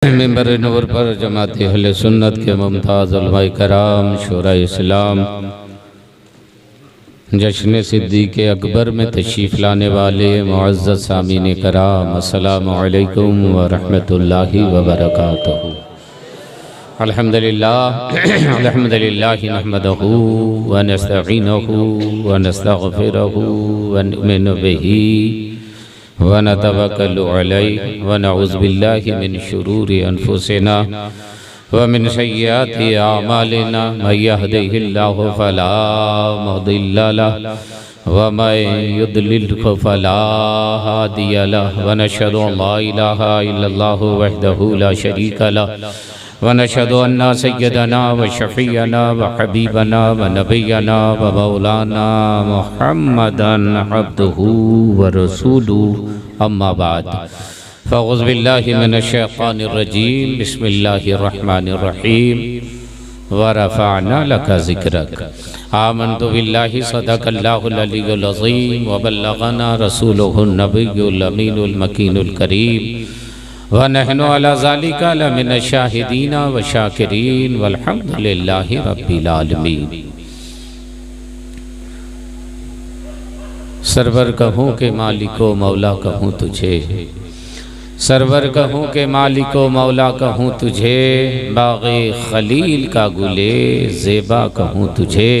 मिंबर नूर पर जमात अहले सुन्नत के मुमताज़ उलमा कराम शूरा इस्लाम जश्न सिद्दीक़ अकबर में तशरीफ़ लाने वाले मुअज़्ज़ज़ सामीन कराम अस्सलामु अलैकुम व रहमतुल्लाहि व बरकातुहू। अल्हम्दुलिल्लाह नहमदुहू व नस्तईनुहु व नस्तग़फिरुहु व नुमिनु बिही व नतवक्कलु अलैहि व नऊज़ु बिल्लाहि मिन शुरूरि अनफुसिना व मिन सय्यिआति अअमालिना मन यहदिहिल्लाहु फला मुदिल्ल लहु व मन युद्लिल्हु फला हादिय लहु व नशहदु अल्ला इलाहा इल्लल्लाहु वहदहु ला शरीक लहु व नशहदु अन्ना सय्यदना व शफ़ीअना व हबीबना व नबियना व मौलाना मुहम्मदन अब्दुहु व रसूलुहु अम्मा बाद फ़अऊज़ु बिल्लाहि मिनश शैतानिर रजीम बिस्मिल्लाहिर रहमानिर रहीम व रफ़अना लका ज़िक्रक आमन्तु बिल्लाहि सदक़ल्लाहुल अलियुल अज़ीम व बल्लग़ना रसूलुहुन नबियुल अमीनुल मकीनुल करीम व नहनु अला ज़ालिका लमिनश शाहिदीन व शाकिरीन वल्हम्दुलिल्लाहि रब्बिल आलमीन। सरवर कहूँ के मालिको मौला कहूँ तुझे, सरवर कहूँ के मालिको मौला कहूँ तुझे, बाग़े खलील का गुले ज़ेबा कहूँ तुझे।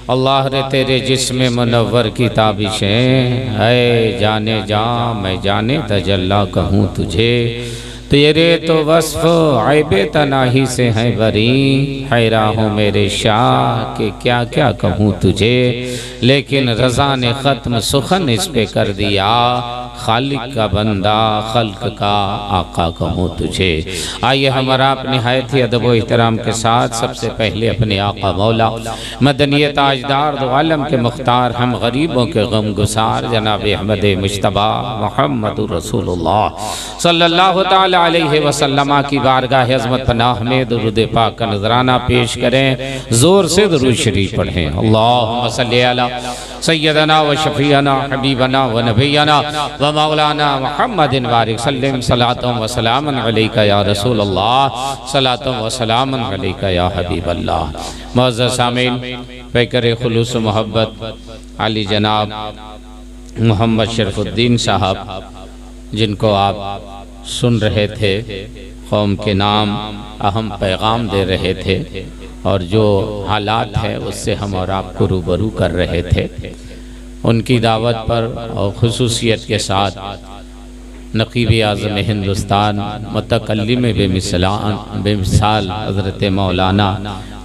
अल्लाह रे तेरे जिस्म मुनव्वर की ताबिशें है, जाने जा मैं जाने तजल्ला कहूँ तुझे। तेरे तो वस्फ़ ऐबे तनाही से हैं बरी, हैरान हूँ मेरे शाह के क्या क्या कहूँ तुझे। लेकिन रज़ा ने ख़त्म सुखन इस पे कर दिया, खालिक का बंदा खल्क का आका कहूँ तुझे। आइए हमारा आप निहायत ही अदब व एहतराम के साथ सबसे पहले अपने आका मौला मदनी ताजदार दो आलम के मुख्तार हम गरीबों के गम गुसार जनाब अहमद मुज्तबा मुहम्मदुर रसूलुल्लाह सल्लल्लाहु तआला अलैहि वसल्लम की बारगाह अज़मत पनाह में दुरूद पाक का नजराना पेश करें। जोर से दुरूद शरीफ पढ़ें। अल्लाहुम्मा सल्ली अला सय्यदना व शफ़ीअना हबीबना व नबियना व मौलाना मुहम्मदिन बारिक सल्लिम सलातुम व सलामन अलैका या रसूल अल्लाह सलातुम व सलामन अलैका या हबीब अल्लाह। मुअज़्ज़ज़ सामीन, पैकर खुलूस मोहब्बत अली जनाब मोहम्मद शरफुद्दीन साहब जिनको आप सुन रहे थे, कौम के नाम अहम पैगाम दे रहे थे और जो हालात है उससे हम और आपको रूबरू कर रहे थे, उनकी दावत पर और खुसूसियत के साथ नक़ीब आज़म हिंदुस्तान मुतकल्लिम बेमिसाल हज़रत मौलाना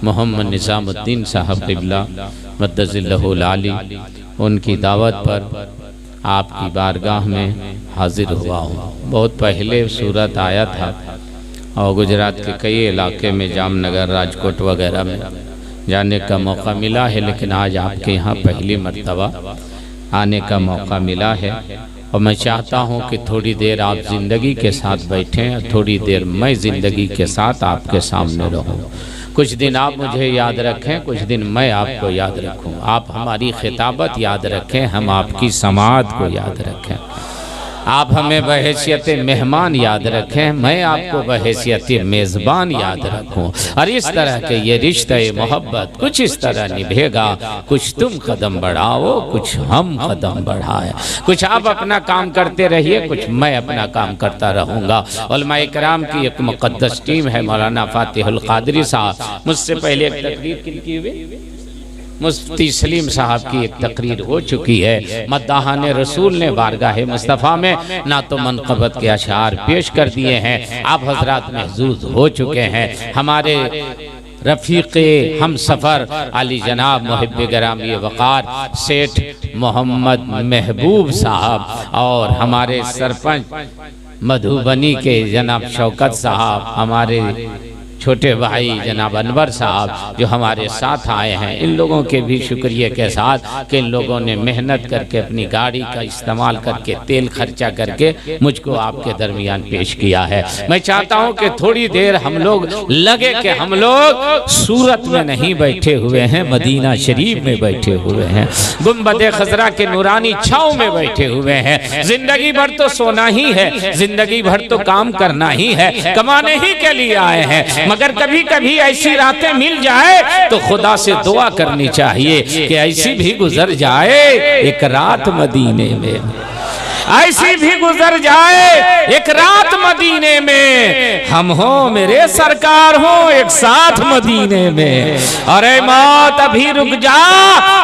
मोहम्मद निज़ामुद्दीन साहब क़िबला मद्दज़िल्लहुल आली, उनकी दावत पर आपकी बारगाह में हाजिर हुआ हूँ। बहुत पहले सूरत आया था और गुजरात के कई इलाके में जामनगर राजकोट वगैरह में जाने का मौका मिला है, लेकिन आज आपके यहाँ पहली मर्तबा आने का मौका मिला है और मैं चाहता हूँ कि थोड़ी देर आप ज़िंदगी के साथ बैठें और थोड़ी देर मैं ज़िंदगी के साथ आपके सामने रहूँ। कुछ दिन आप मुझे याद रखें, कुछ दिन मैं आपको याद रखूं। आप हमारी खिताबत याद रखें, हम आपकी समाअत को याद रखें। आप हमें बहैसियत मेहमान याद रखें, मैं आपको बहैसियत मेज़बान याद रखूं। और इस तरह के ये रिश्ते मोहब्बत कुछ इस तरह निभेगा, कुछ तुम कदम बढ़ाओ कुछ हम कदम बढ़ाएं। कुछ आप अपना काम करते रहिए, कुछ मैं अपना काम करता रहूँगा। उलमा इकराम की एक मुक़द्दस टीम है, मौलाना फ़ातिहुल क़ादरी साहब, मुझसे पहले एक तकरीर किनकी हुई, मुफ्ती सलीम साहब की एक तकरीर हो चुकी है। मद्दाहान रसूल ने बारगाह मुस्तफ़ा में ना तो मनक़बत के अशार पेश कर दिए हैं, आप हजरात महजूज हो चुके हैं। हमारे रफ़ीक़े हम सफ़र अली जनाब मुहिब्ब गिरामी वक़ार सेठ मोहम्मद महबूब साहब और हमारे सरपंच मधुबनी के जनाब शौकत साहब, हमारे छोटे भाई जनाब अनवर साहब जो हमारे साथ आए हैं, इन लोगों के भी शुक्रिया के साथ कि इन लोगों ने मेहनत करके अपनी गाड़ी का इस्तेमाल करके तेल खर्चा करके मुझको आपके दरमियान पेश किया है। मैं चाहता हूं कि थोड़ी देर हम लोग लगे कि हम लोग सूरत में नहीं बैठे हुए हैं, मदीना शरीफ में बैठे हुए हैं, गुंबद खजरा के नूरानी छांव में बैठे हुए हैं। जिंदगी भर तो सोना ही है, जिंदगी भर तो काम करना ही है, कमाने ही के लिए आए हैं, मगर कभी कभी ऐसी रातें मिल जाए तो खुदा से दुआ करनी चाहिए कि ऐसी भी गुजर जाए एक रात मदीने में, ऐसी भी गुजर जाए एक रात मदीने में, हम हो मेरे सरकार हो एक साथ मदीने में। अरे मौत अभी रुक जा,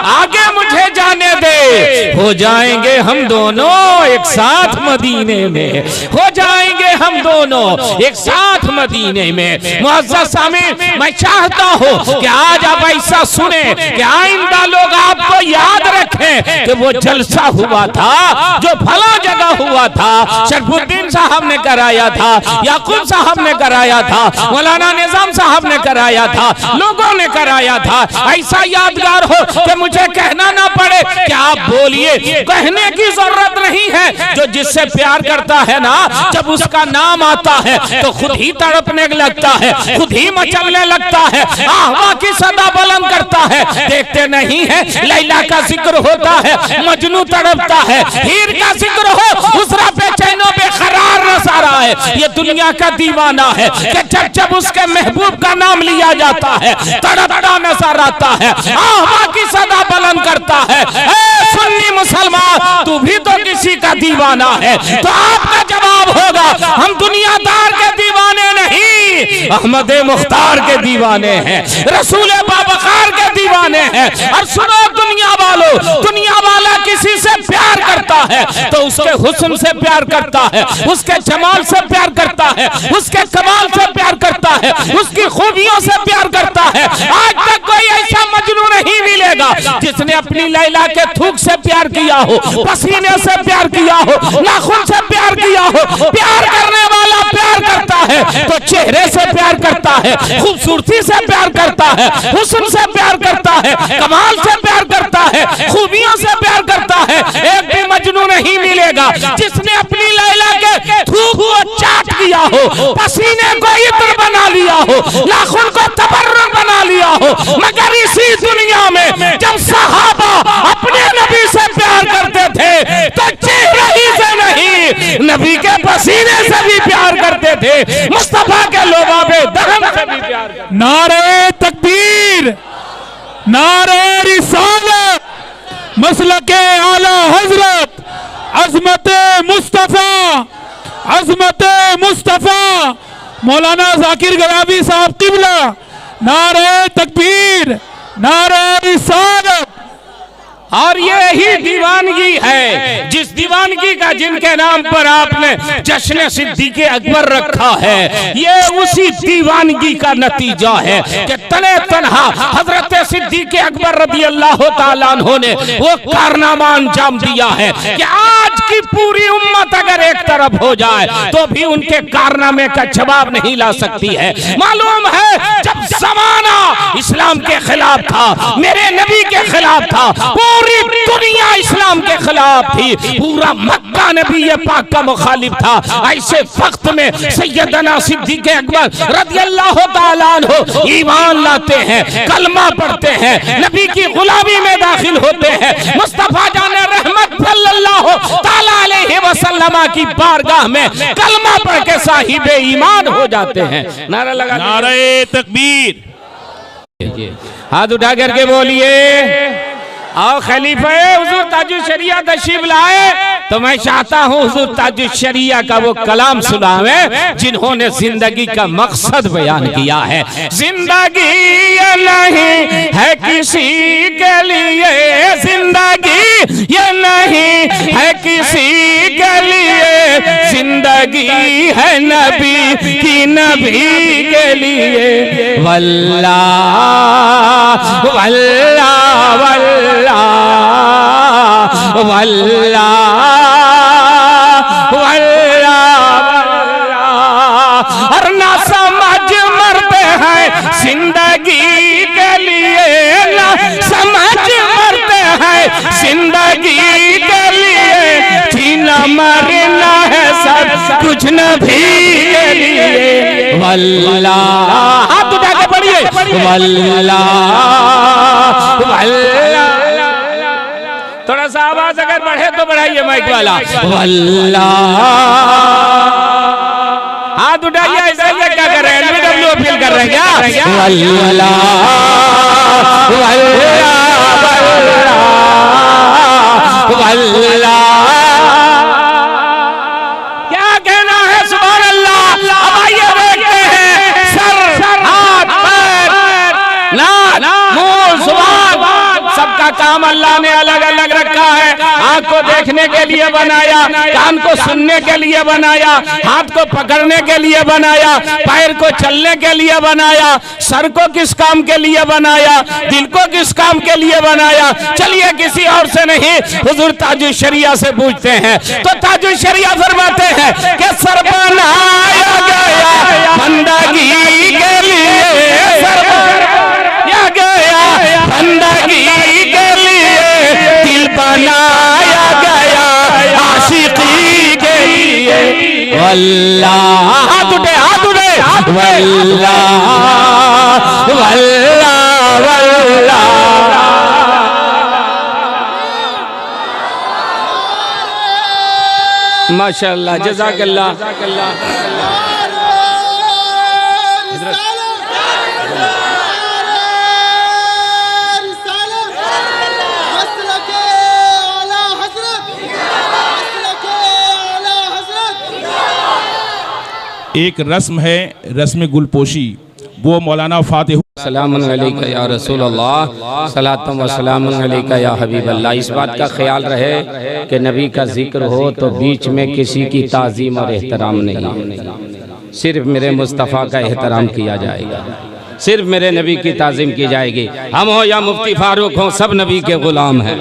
आगे मुझे जाने दे, हो जाएंगे हम दोनों एक साथ मदीने में, हो जाएंगे हम दोनों एक साथ मदीने में। मुअज़्ज़ज़ सामीन, मैं चाहता हूँ कि आज आप ऐसा सुने कि आइंदा लोग आपको याद रखें कि वो जलसा हुआ था जो भला जगह हुआ था, शरफुद्दीन साहब ने कराया था, याकूब साहब ने कराया था, मौलाना निजाम साहब ने कराया था, लोगों ने कराया था। ऐसा यादगार हो कि मुझे कहना ना पड़े कि आप बोलिए, कहने की जरूरत नहीं है। जो जिससे प्यार करता है ना, जब उसका नाम आता है तो खुद ही तड़पने लगता है, खुद ही मचलने लगता है, आहवा की सदा बुलंद करता है। देखते नहीं है लैला का जिक्र होता है, मजनू तड़पता है, हीर का जिक्र हो उसरा बेचैनो बेकरार नजर आए। ये दुनिया का दीवाना है कि जब जब उसके महबूब का नाम लिया जाता है तड़पता नजर आता है, आहवा की सदा बुलंद करता है। ए सुन्नी मुसलमान, तू भी तो किसी का दीवाना है। तो आपका जवाब होगा, हम दुनियादार के दीवाने नहीं, अहमद मुख्तार के दीवाने हैं, रसूल बाबकार के दीवाने हैं। और सुनो दुनिया वालों, दुनिया वाला किसी से प्यार करता है तो उसके हुस्न से प्यार करता है, उसके जमाल से प्यार करता है, उसके कमाल से प्यार करता है, उसकी खूबियों से प्यार करता है। आज तक कोई ऐसा मजनू नहीं मिलेगा जिसने अपनी लैला के थूक से प्यार किया हो, पसीने से प्यार किया हो, नाखून से प्यार किया हो। प्यार करने वाला प्यार करता है तो चेहरे से प्यार करता है, खूबसूरती से प्यार करता है, हुस्न से प्यार करता है, कमाल से प्यार करता है, खूबियों से प्यार करता है। एक भी मजनू नहीं मिलेगा जिसने अपनी लैला के थूक को चाट किया हो, पसीने को इत्र बना लिया हो, नाखून को तबर्रुक बना लिया हो। मगर इसी दुनिया में जब सहाबा अपने नबी से प्यार करते थे तो चेहरे ही से नहीं, नबी के पसीने से भी प्यार करते थे, मुस्तफा के लोबाबे दहन से भी प्यार करते थे। नारे तकबीर, नारे रिसालत, मसलके आला हजरत, अजमत मुस्तफा, अजमत मुस्तफा मौलाना जाकिर गराबी साहब किबला। नारे तकबीर, नारे रिसालत। और यही दीवानगी है, जिस दीवानगी का जिनके नाम पर आपने जश्न सिद्दीक़े अकबर रखा है, ये उसी दीवानगी का नतीजा है कि तने तन्हा हजरत सिद्दीक़े अकबर रज़ी अल्लाह ताला अन्हु ने वो कारनामा अंजाम दिया है कि आज की पूरी उम्मत अगर एक तरफ हो जाए तो भी उनके कारनामे का जवाब नहीं ला सकती है। मालूम है जब जमाना इस्लाम के खिलाफ था, मेरे नबी के खिलाफ था, पूरी दुनिया इस्लाम के खिलाफ थी, पूरा मक्का नबी पाक का मुखालिफ था, ऐसे वक्त में सैयदना सिद्दीक़ अकबर रज़ियल्लाहु ताला अन्हु ईमान लाते हैं, कलमा पढ़ते हैं, नबी की गुलामी में दाखिल होते हैं, मुस्तफा जाने रहमत सल्लल्लाहु ताला अलैहि वसल्लम की बारगाह में कलमा पढ़ के साहिबे ईमान हो जाते हैं। नारा लगा, नारे तकबीर। हाथ उठा करके बोलिए, आओ खलीफा हुजूर ताजुल शरिया तशरीफ लाए तो मैं चाहता हूँ हुजूर ताजुल शरिया का वो कलाम सुनावे जिन्होंने जिंदगी का मकसद बयान किया है। जिंदगी ये नहीं है किसी के लिए, जिंदगी ये नहीं है किसी के लिए, जिंदगी है नबी की, नबी के लिए। वल्लाह वल्लाह वल्लाह वल्लाह वल्लाह वल्लाह, और ना समझ मरते हैं जिंदगी के लिए, ना समझ मरते हैं जिंदगी के लिए, जीना मरना है सब कुछ नबी के लिए। वल्लाह हाथ उठा के पढ़िए, वल्लाह वल्लाह। थोड़ा सा आवाज अगर बढ़े तो बढ़ाइए माइक वाला। वल्लाह हाथ उठाइए, ऐसा क्या कर रहे हैं, एलबीडब्ल्यू अपील कर रहे हैं क्या? वल्लाह वल्लाह वल्लाह। क्या कहना है सुभान अल्लाह। अब आइए देखते हैं सर हाथ पैर नाक मुंह जुबान सबका काम अल्लाह ने अलग अलग रखा है। आंख को देखने के लिए बनाया, कान को सुनने के लिए बनाया, हाथ को पकड़ने के लिए बनाया, पैर को चलने के लिए बनाया, सर को किस काम के लिए बनाया, दिल को किस काम के लिए बनाया। चलिए किसी और से नहीं, हुजूर ताजुल शरिया से पूछते हैं। तो ताजुल शरिया फरमाते हैं कि सर बनाया गया बंदगी के लिए, सर बनाया गया बंदगी के लिए, दिल बनाया गया आशिकी के लिए। वल्लाह हाथ उठे वल्लाह वल्लाह वल्लाह। माशाअल्लाह जज़ाकल्लाह। एक रस्म है, रस्म गुलपोशी, वो मौलाना फातिह सलामुन अलैका या रसूलल्लाह, सलातम व सलामुन अलैका या हबीबल्लाह। इस बात का ख्याल रहे कि नबी का जिक्र हो तो बीच में किसी की ताज़ीम और एहतराम नहीं, सिर्फ मेरे मुस्तफ़ा का एहतराम किया जाएगा, सिर्फ मेरे नबी की ताज़ीम की जाएगी। हम हो या मुफ्ती फारूक हो, सब नबी के गुलाम हैं।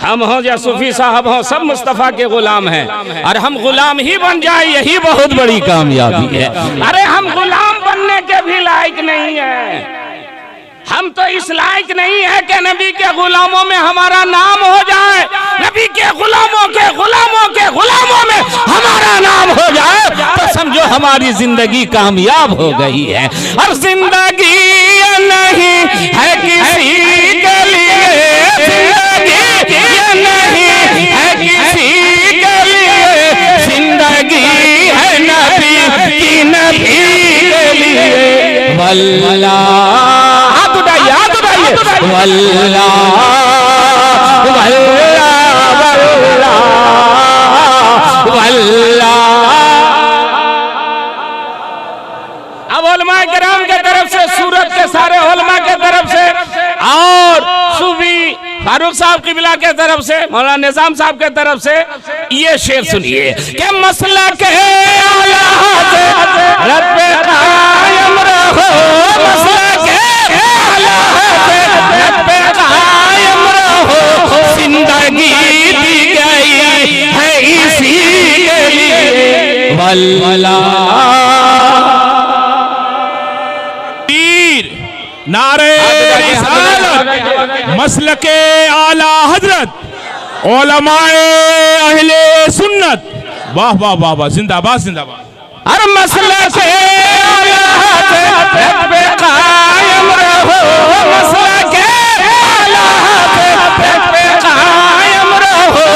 हम हो या सूफी साहब हो, सब मुस्तफ़ा के गुलाम हैं। और हम गुलाम ही बन जाए, यही बहुत बड़ी कामयाबी है। अरे हम गुलाम बनने के भी लायक नहीं है, हम तो इस लायक नहीं है कि नबी के गुलामों में हमारा नाम हो जाए, नबी के गुलामों के गुलामों के गुलामों में हमारा नाम हो जाए तो समझो हमारी जिंदगी कामयाब हो गई है। और जिंदगी नहीं है किसी के लिए, जिंदगी नहीं है किसी के लिए, जिंदगी है नबी की, नबी के लिए। वल्लाह हाथ उठाइए वल्लाह वल्लाह वल्लाह वल्लाह। अब उलमा किराम के तरफ से, सूरत के सारे उलमा के तरफ से और सूफी फारूक साहब किबला के तरफ से, मौलाना निजाम साहब के तरफ से ये शेर सुनिए कि मसला के आला हज़रत पे कायम रहो, मसला के आला हज़रत पे कायम रहो, जिंदगी दी गई है इसी के लिए। वल्लाह नारे रिसालत, मसलके आला हजरत, उलमाए अहले सुन्नत। वाह वाह वाह वाह, जिंदाबाद जिंदाबाद। हर मसलके आला हजरत पे कायम रहो, मसलके आला हजरत पे कायम रहो,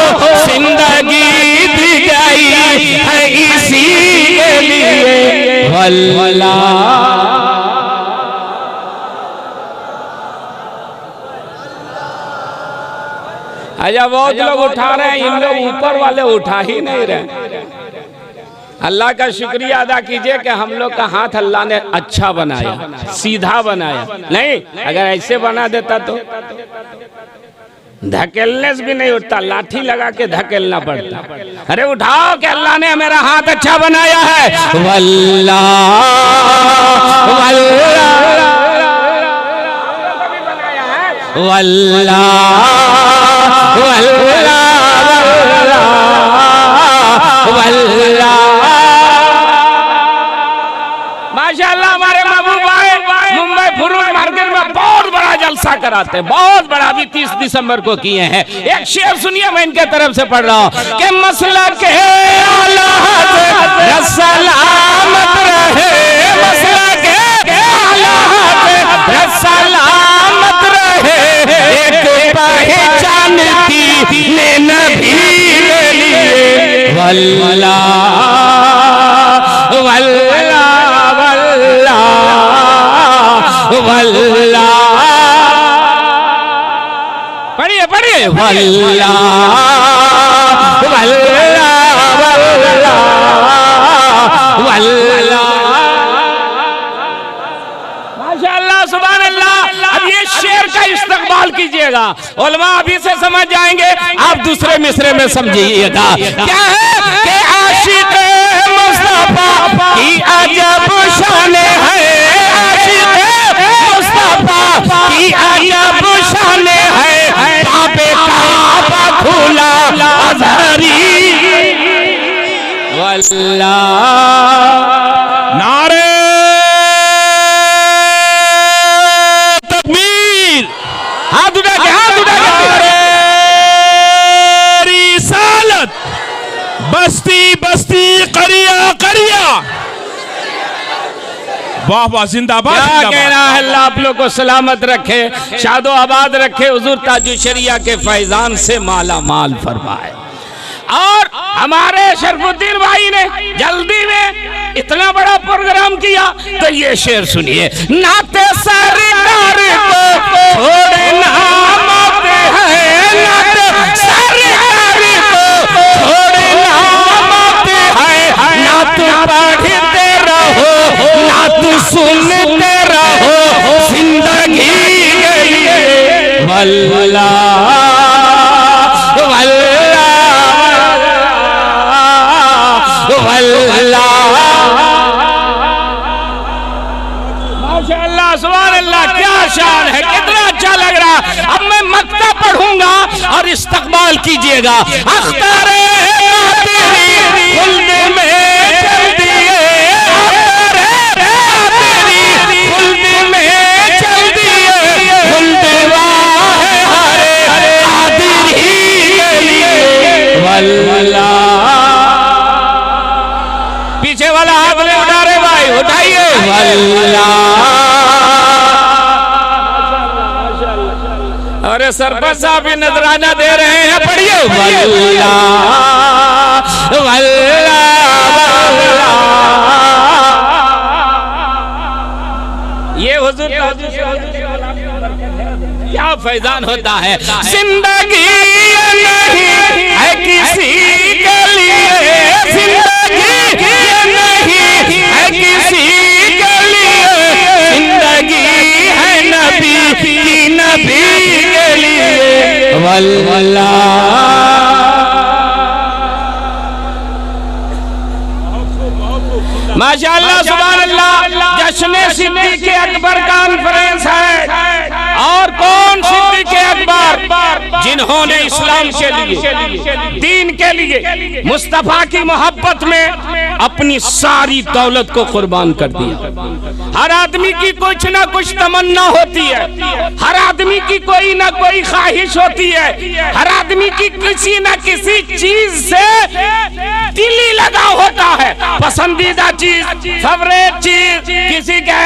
जिंदगी दी गई है इसी के लिए। वल्लाह अच्छा बहुत लोग उठा रहे हैं, इन लोग ऊपर वाले उठा ही नहीं रहे। अल्लाह का शुक्रिया अदा कीजिए कि हम लोग का हाथ अल्लाह ने अच्छा बनाया, सीधा बनाया। नहीं अगर ऐसे बना देता तो धकेलने से भी नहीं उठता, लाठी लगा के धकेलना पड़ता। अरे उठाओ कि अल्लाह ने मेरा हाथ अच्छा बनाया है। वल्लाह वल्लाह वल्लाह वल्लाह वल्लाह। माशाअल्लाह हमारे महबूब भाई मुंबई फुरूज मार्केट में बहुत बड़ा जलसा कराते हैं, बहुत बड़ा, अभी 30 दिसंबर को किए हैं। एक शेर सुनिए, मैं इनके तरफ से पढ़ रहा हूँ कि मसला के आला हज़रत सलामत रहे, मसला के आला हज़रत सलामत रहे, एक पहचान दीने नबी के लिए वल्लाह वल्लाह वल्लाह वल्लाह, पढ़िए पढ़िए, वल्लाह वल्लाह वल्लाह वल्लाह। माशाअल्लाह सुभान अल्लाह। अब ये शेर का इस्तेमाल कीजिएगा, उलमा अभी से समझ जाएंगे, आप दूसरे मिसरे में समझिएगा। क्या है कि आशिक मुस्तफा की अजब शान है, आशिक मुस्तफा की अजब शान है, बाबे काबा खुला अज़हरी वल्लाह। नारे तकबीर, हाथ उठा के, हाथ उठा के, रिसालत, बस्ती बस्ती करिया करिया, वाह वाह, जिंदाबाद। क्या कहना है, अल्लाह आप लोग को सलामत रखे, शादो आबाद रखे, हुजूर ताजु शरिया के फैजान से माला माल फरमाए। और हमारे शरफुद्दीन भाई ने जल्दी में इतना बड़ा प्रोग्राम किया, तो ये शेर सुनिए, नाते सरकार को छोड़ना मत है, नाते सरकार को छोड़ना मत है, ना तू पढ़ते रहो ना तू सुनते रहो, जिंदगी गई वल्लाह वल्लाह वल्लाह। माशाअल्लाह सुभान अल्लाह, क्या शान है, कितना अच्छा लग रहा। अब मैं मक्ता पढ़ूंगा और इस्तकबाल कीजिएगा। अख्तारे तेरी खुल्द में चल दिए, तेरी खुल्द में चल दिए, खुल्द वाहे हरे कादिर ही के लिए वल्लाह। पीछे वाला हाथ में उठा रहे भाई, उठाइए वल्लाह। अरे सरपंच साहब भी नजराना दे रहे हैं, पढ़िए वल्लाह वल्लाह वल्लाह। ये हुजूर क्या फैजान होता है। जिंदगी नहीं है किसी के लिए, जिंदगी नहीं है किसी के लिए, जिंदगी है नबी की, नबी के लिए वल्लाह। माशाअल्लाह सुभान अल्लाह। जश्न सिद्दीक़ अकबर कॉन्फ्रेंस है, और कौन सिद्दीक़ अकबर, जिन्होंने इस्लाम के लिए, दीन के लिए, मुस्तफा की मोहब्बत में अपनी सारी दौलत को कुर्बान कर दिया। हर आदमी की कुछ ना कुछ तमन्ना होती है, हर आदमी की कोई ना कोई ख्वाहिश होती है, हर आदमी की किसी ना किसी चीज से दिली लगाव होता है, पसंदीदा चीज, फेवरेट चीज। किसी का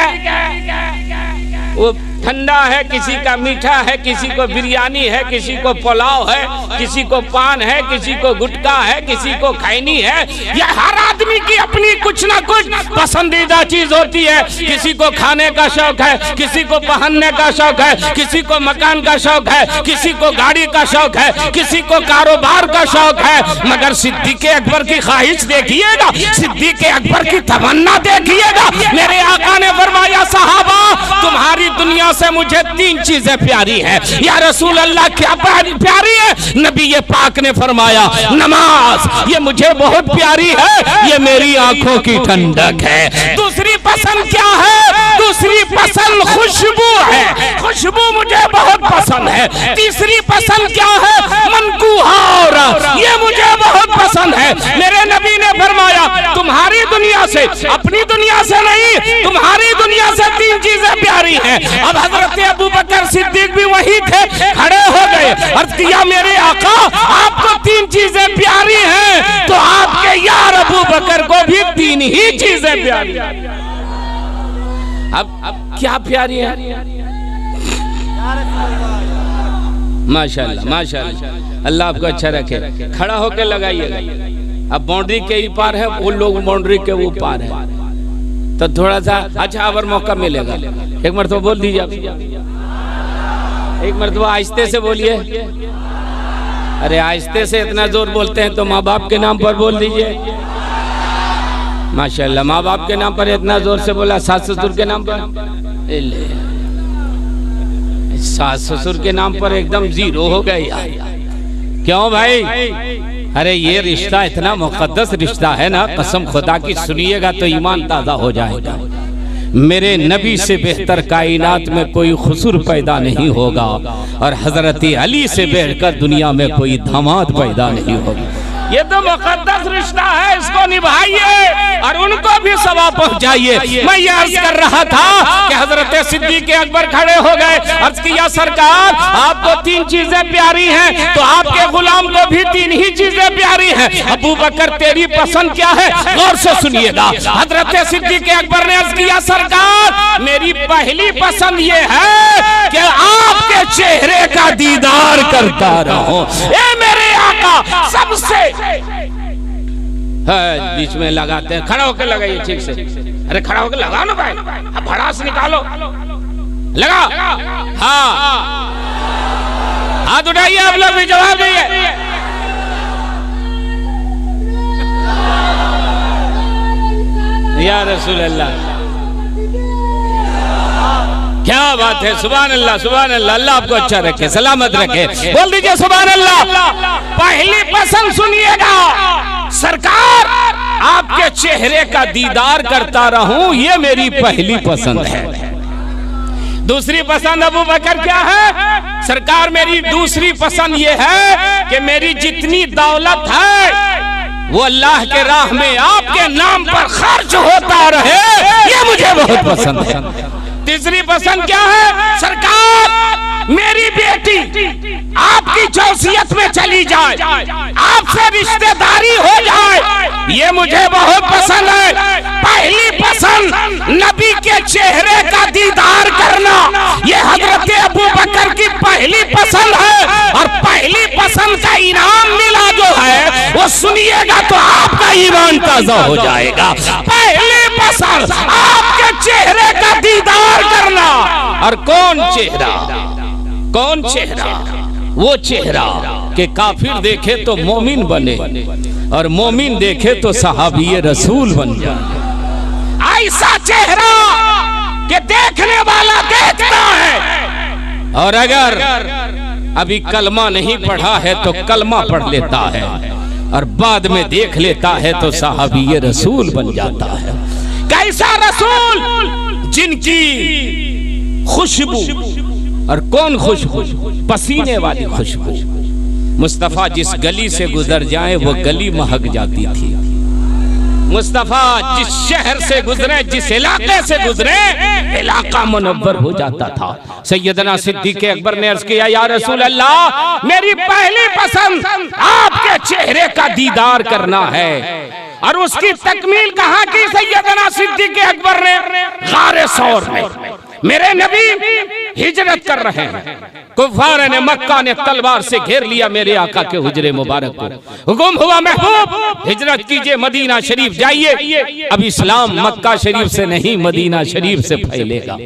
वो ठंडा है, किसी का मीठा है, किसी को बिरयानी है, किसी को पुलाव है, किसी को पान है, किसी को गुटखा है, किसी को खैनी है। यह हर आदमी की अपनी कुछ ना कुछ पसंदीदा चीज होती है। किसी को खाने का शौक है, किसी को पहनने का शौक है, किसी को मकान का शौक है, किसी को गाड़ी का शौक है, किसी को कारोबार का शौक है। मगर सिद्दीक़ अकबर की ख्वाहिश देखिएगा, सिद्दीक़ अकबर की तमन्ना देखिएगा। मेरे आका ने फरमाया, सहाबा तुम्हारी दुनिया से मुझे 3 चीजें प्यारी है। या रसूल अल्लाह क्या प्यारी है? नबी ये पाक ने फरमाया, नमाज ये मुझे बहुत प्यारी है, ये मेरी आंखों की ठंडक है। दूसरी पसंद क्या है? दूसरी पसंद खुशबू है, खुशबू मुझे बहुत पसंद है। तीसरी पसंद क्या है? मनकूहार, ये मुझे बहुत पसंद है। मेरे नबी ने फरमाया, तुम्हारी दुनिया से, अपनी दुनिया से नहीं, तुम्हारी दुनिया से तीन चीजें प्यारी हैं। अब हजरत अबू बकर सिद्दीक भी वही थे, खड़े हो गए, अर्ज किया मेरे आका आपको तीन चीजें प्यारी हैं, तो आपके यार अबू बकर को भी तीन ही चीजें प्यारी हैं। अब क्या प्यारी है? माशाअल्लाह माशाअल्लाह, अल्लाह आपको अच्छा रखे। खड़ा होकर लगाइएगा। अब बाउंड्री के ही पार है, वो लोग बाउंड्री के वो पार है, तो थोड़ा सा अच्छा अगर मौका मिलेगा एक मरतबा बोल दीजिए आप, एक मरतबा आहिस्ते से बोलिए। अरे आहिस्ते से इतना जोर बोलते हैं तो माँ बाप के नाम पर बोल दीजिए। माशाअल्लाह, माँ बाप के नाम पर इतना जोर से बोला, सास ससुर के नाम पर, सास ससुर के नाम पर एकदम जीरो हो गए यार। क्यों भाई? अरे ये रिश्ता इतना मुकद्दस रिश्ता है ना, कसम खुदा की सुनिएगा तो ईमान ताजा हो जाएगा। मेरे नबी से बेहतर कायनात में कोई खुसूर पैदा नहीं होगा, और हजरत अली से बढ़कर दुनिया में कोई दामाद पैदा नहीं होगा। ये तो मुकद्दस रिश्ता है, इसको निभाइए और उनको भी सवाब पहुंचाइए। मैं ये अर्ज कर रहा था कि हजरत सिद्दीक अकबर खड़े हो गए, अर्ज किया सरकार आपको तीन चीजें प्यारी हैं, तो आपके गुलाम को भी तीन ही चीजें प्यारी हैं। अबू बकर तेरी पसंद क्या है? गौर से सुनिएगा। हजरत सिद्दीक अकबर ने अर्ज किया सरकार मेरी पहली पसंद ये है कि आपके चेहरे का दीदार करता रहूं। मेरे आका सबसे बीच में लगाते हैं, खड़ा होकर लगाइए ठीक से। अरे खड़ा होकर लगाओ ना भाई, अब भड़ास निकालो, लगा। हाँ हाथ उठाइए, आप लोग भी जवाब दीजिए। या रसूल अल्लाह, क्या बात है, सुभान अल्लाह सुभान अल्लाह। अल्लाह आपको अच्छा रखे, सलामत रखे, बोल दीजिए सुभान अल्लाह। पहली पसंद सुनिएगा, सरकार आपके चेहरे का दीदार करता रहूं, ये मेरी पहली पसंद है। दूसरी पसंद अबू बकर क्या है? सरकार मेरी दूसरी पसंद ये है कि मेरी जितनी दौलत है वो अल्लाह के राह में आपके नाम पर खर्च होता रहे, ये मुझे बहुत पसंद है। तीसरी पसंद क्या है? सरकार मेरी बेटी आपकी जोसियत में चली जाए, आपसे रिश्तेदारी हो जाए, ये मुझे बहुत पसंद है। पहली पसंद नबी के चेहरे का दीदार करना, ये हजरत अबू बकर की पहली पसंद है, और पहली पसंद का इनाम मिला जो है वो सुनिएगा तो आपका ईमान ताजा हो जाएगा। पहली पसंद आपके चेहरे का दीदार करना। और कौन चेहरा? कौन चेहरा? वो चेहरा कि काफिर देखे तो मोमिन बने, और मोमिन देखे तो सहाबी रसूल बन जाए। ऐसा चेहरा कि देखने वाला देखता है, और अगर अभी कलमा नहीं पढ़ा है तो कलमा पढ़ लेता है, और बाद में देख लेता है तो सहाबी रसूल बन जाता है। कैसा रसूल? जिनकी खुशबू, और कौन खुशबू? पसीने वाली खुशबू। मुस्तफा जिस गली से गुजर जाए वो गली महक जाती थी। मुस्तफा जिस शहर से गुजरे, जिस इलाके से गुजरे, इलाका मुनव्वर हो जाता था। सैयदना सिद्दीक अकबर ने अर्ज किया या रसूल अल्लाह मेरी पहली पसंद आपके चेहरे का दीदार करना है। और उसकी तकमील कहाँ की सैयदना सिद्दीक अकबर ने? गारे सौर में मेरे नबी हिजरत कर रहे हैं, कुफार ने मक्का ने तलवार से घेर लिया मेरे आका के हुजरे मुबारक को। हुक्म हुआ महबूब हिजरत कीजिए, मदीना शरीफ जाइए। अब इस्लाम मक्का शरीफ से नहीं मदीना शरीफ से फैलेगा।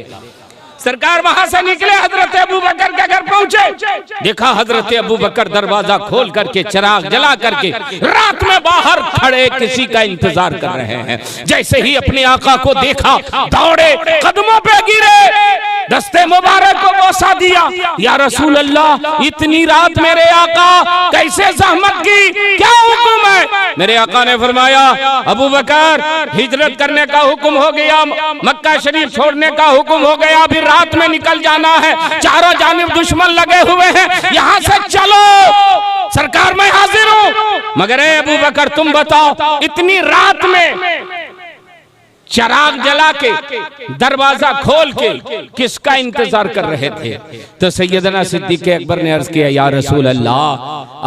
सरकार वहां से निकले, हजरत अबू बकर के घर पहुंचे, देखा हजरत अबू बकर दरवाजा खोल करके चिराग जला करके रात में बाहर खड़े किसी का इंतजार कर रहे हैं। जैसे ही अपने आका को देखा दौड़े, कदमों पे गिरे, दस्ते मुबारक को बोसा दिया। या रसूल अल्लाह इतनी रात मेरे आका कैसे जहमत की, क्या हुक्म है? मेरे आका ने फरमाया अबू बकर हिजरत करने का हुक्म हो गया, मक्का शरीफ छोड़ने का हुक्म हो गया, अभी रात में निकल जाना है, चारों जानिब दुश्मन लगे हुए हैं, यहाँ से चलो। सरकार मैं हाजिर हूँ, मगर अबू बकर तुम बताओ इतनी रात में चिराग जला के दरवाजा खोल के किसका इंतजार कर रहे थे? तो सैयदना सिद्दीक़ अकबर ने अर्ज किया, या रसूल अल्लाह,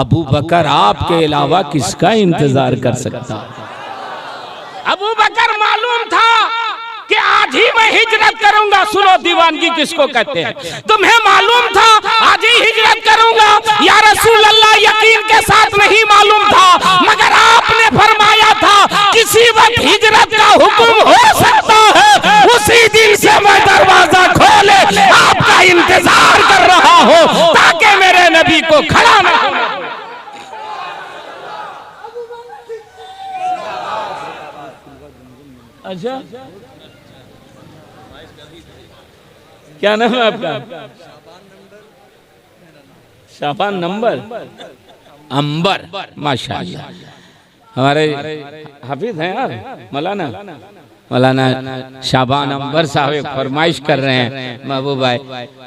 अबू बकर आपके अलावा किसका इंतजार कर सकता? अबू बकर मालूम था कि आज ही मैं हिजरत करूंगा। सुनो दीवानगी किसको कहते हैं। तुम्हें मालूम था आज ही हिजरत करूंगा। या रसूल अल्लाह, यकीन के साथ नहीं मालूम था, मगर आपने फरमाया था किसी वक्त हिजरत का हुक्म हो सकता है, उसी दिन से मैं दरवाजा खोले आपका इंतजार कर रहा हूं ताकि मेरे नबी को खड़ा न हो। अच्छा, क्या नाम है आपका? शाबान नंबर अंबर, माशाअल्लाह। हमारे हाफिज हैं यार, मौलाना शाबान अंबर साहब फरमाइश कर रहे हैं, महबूब भाई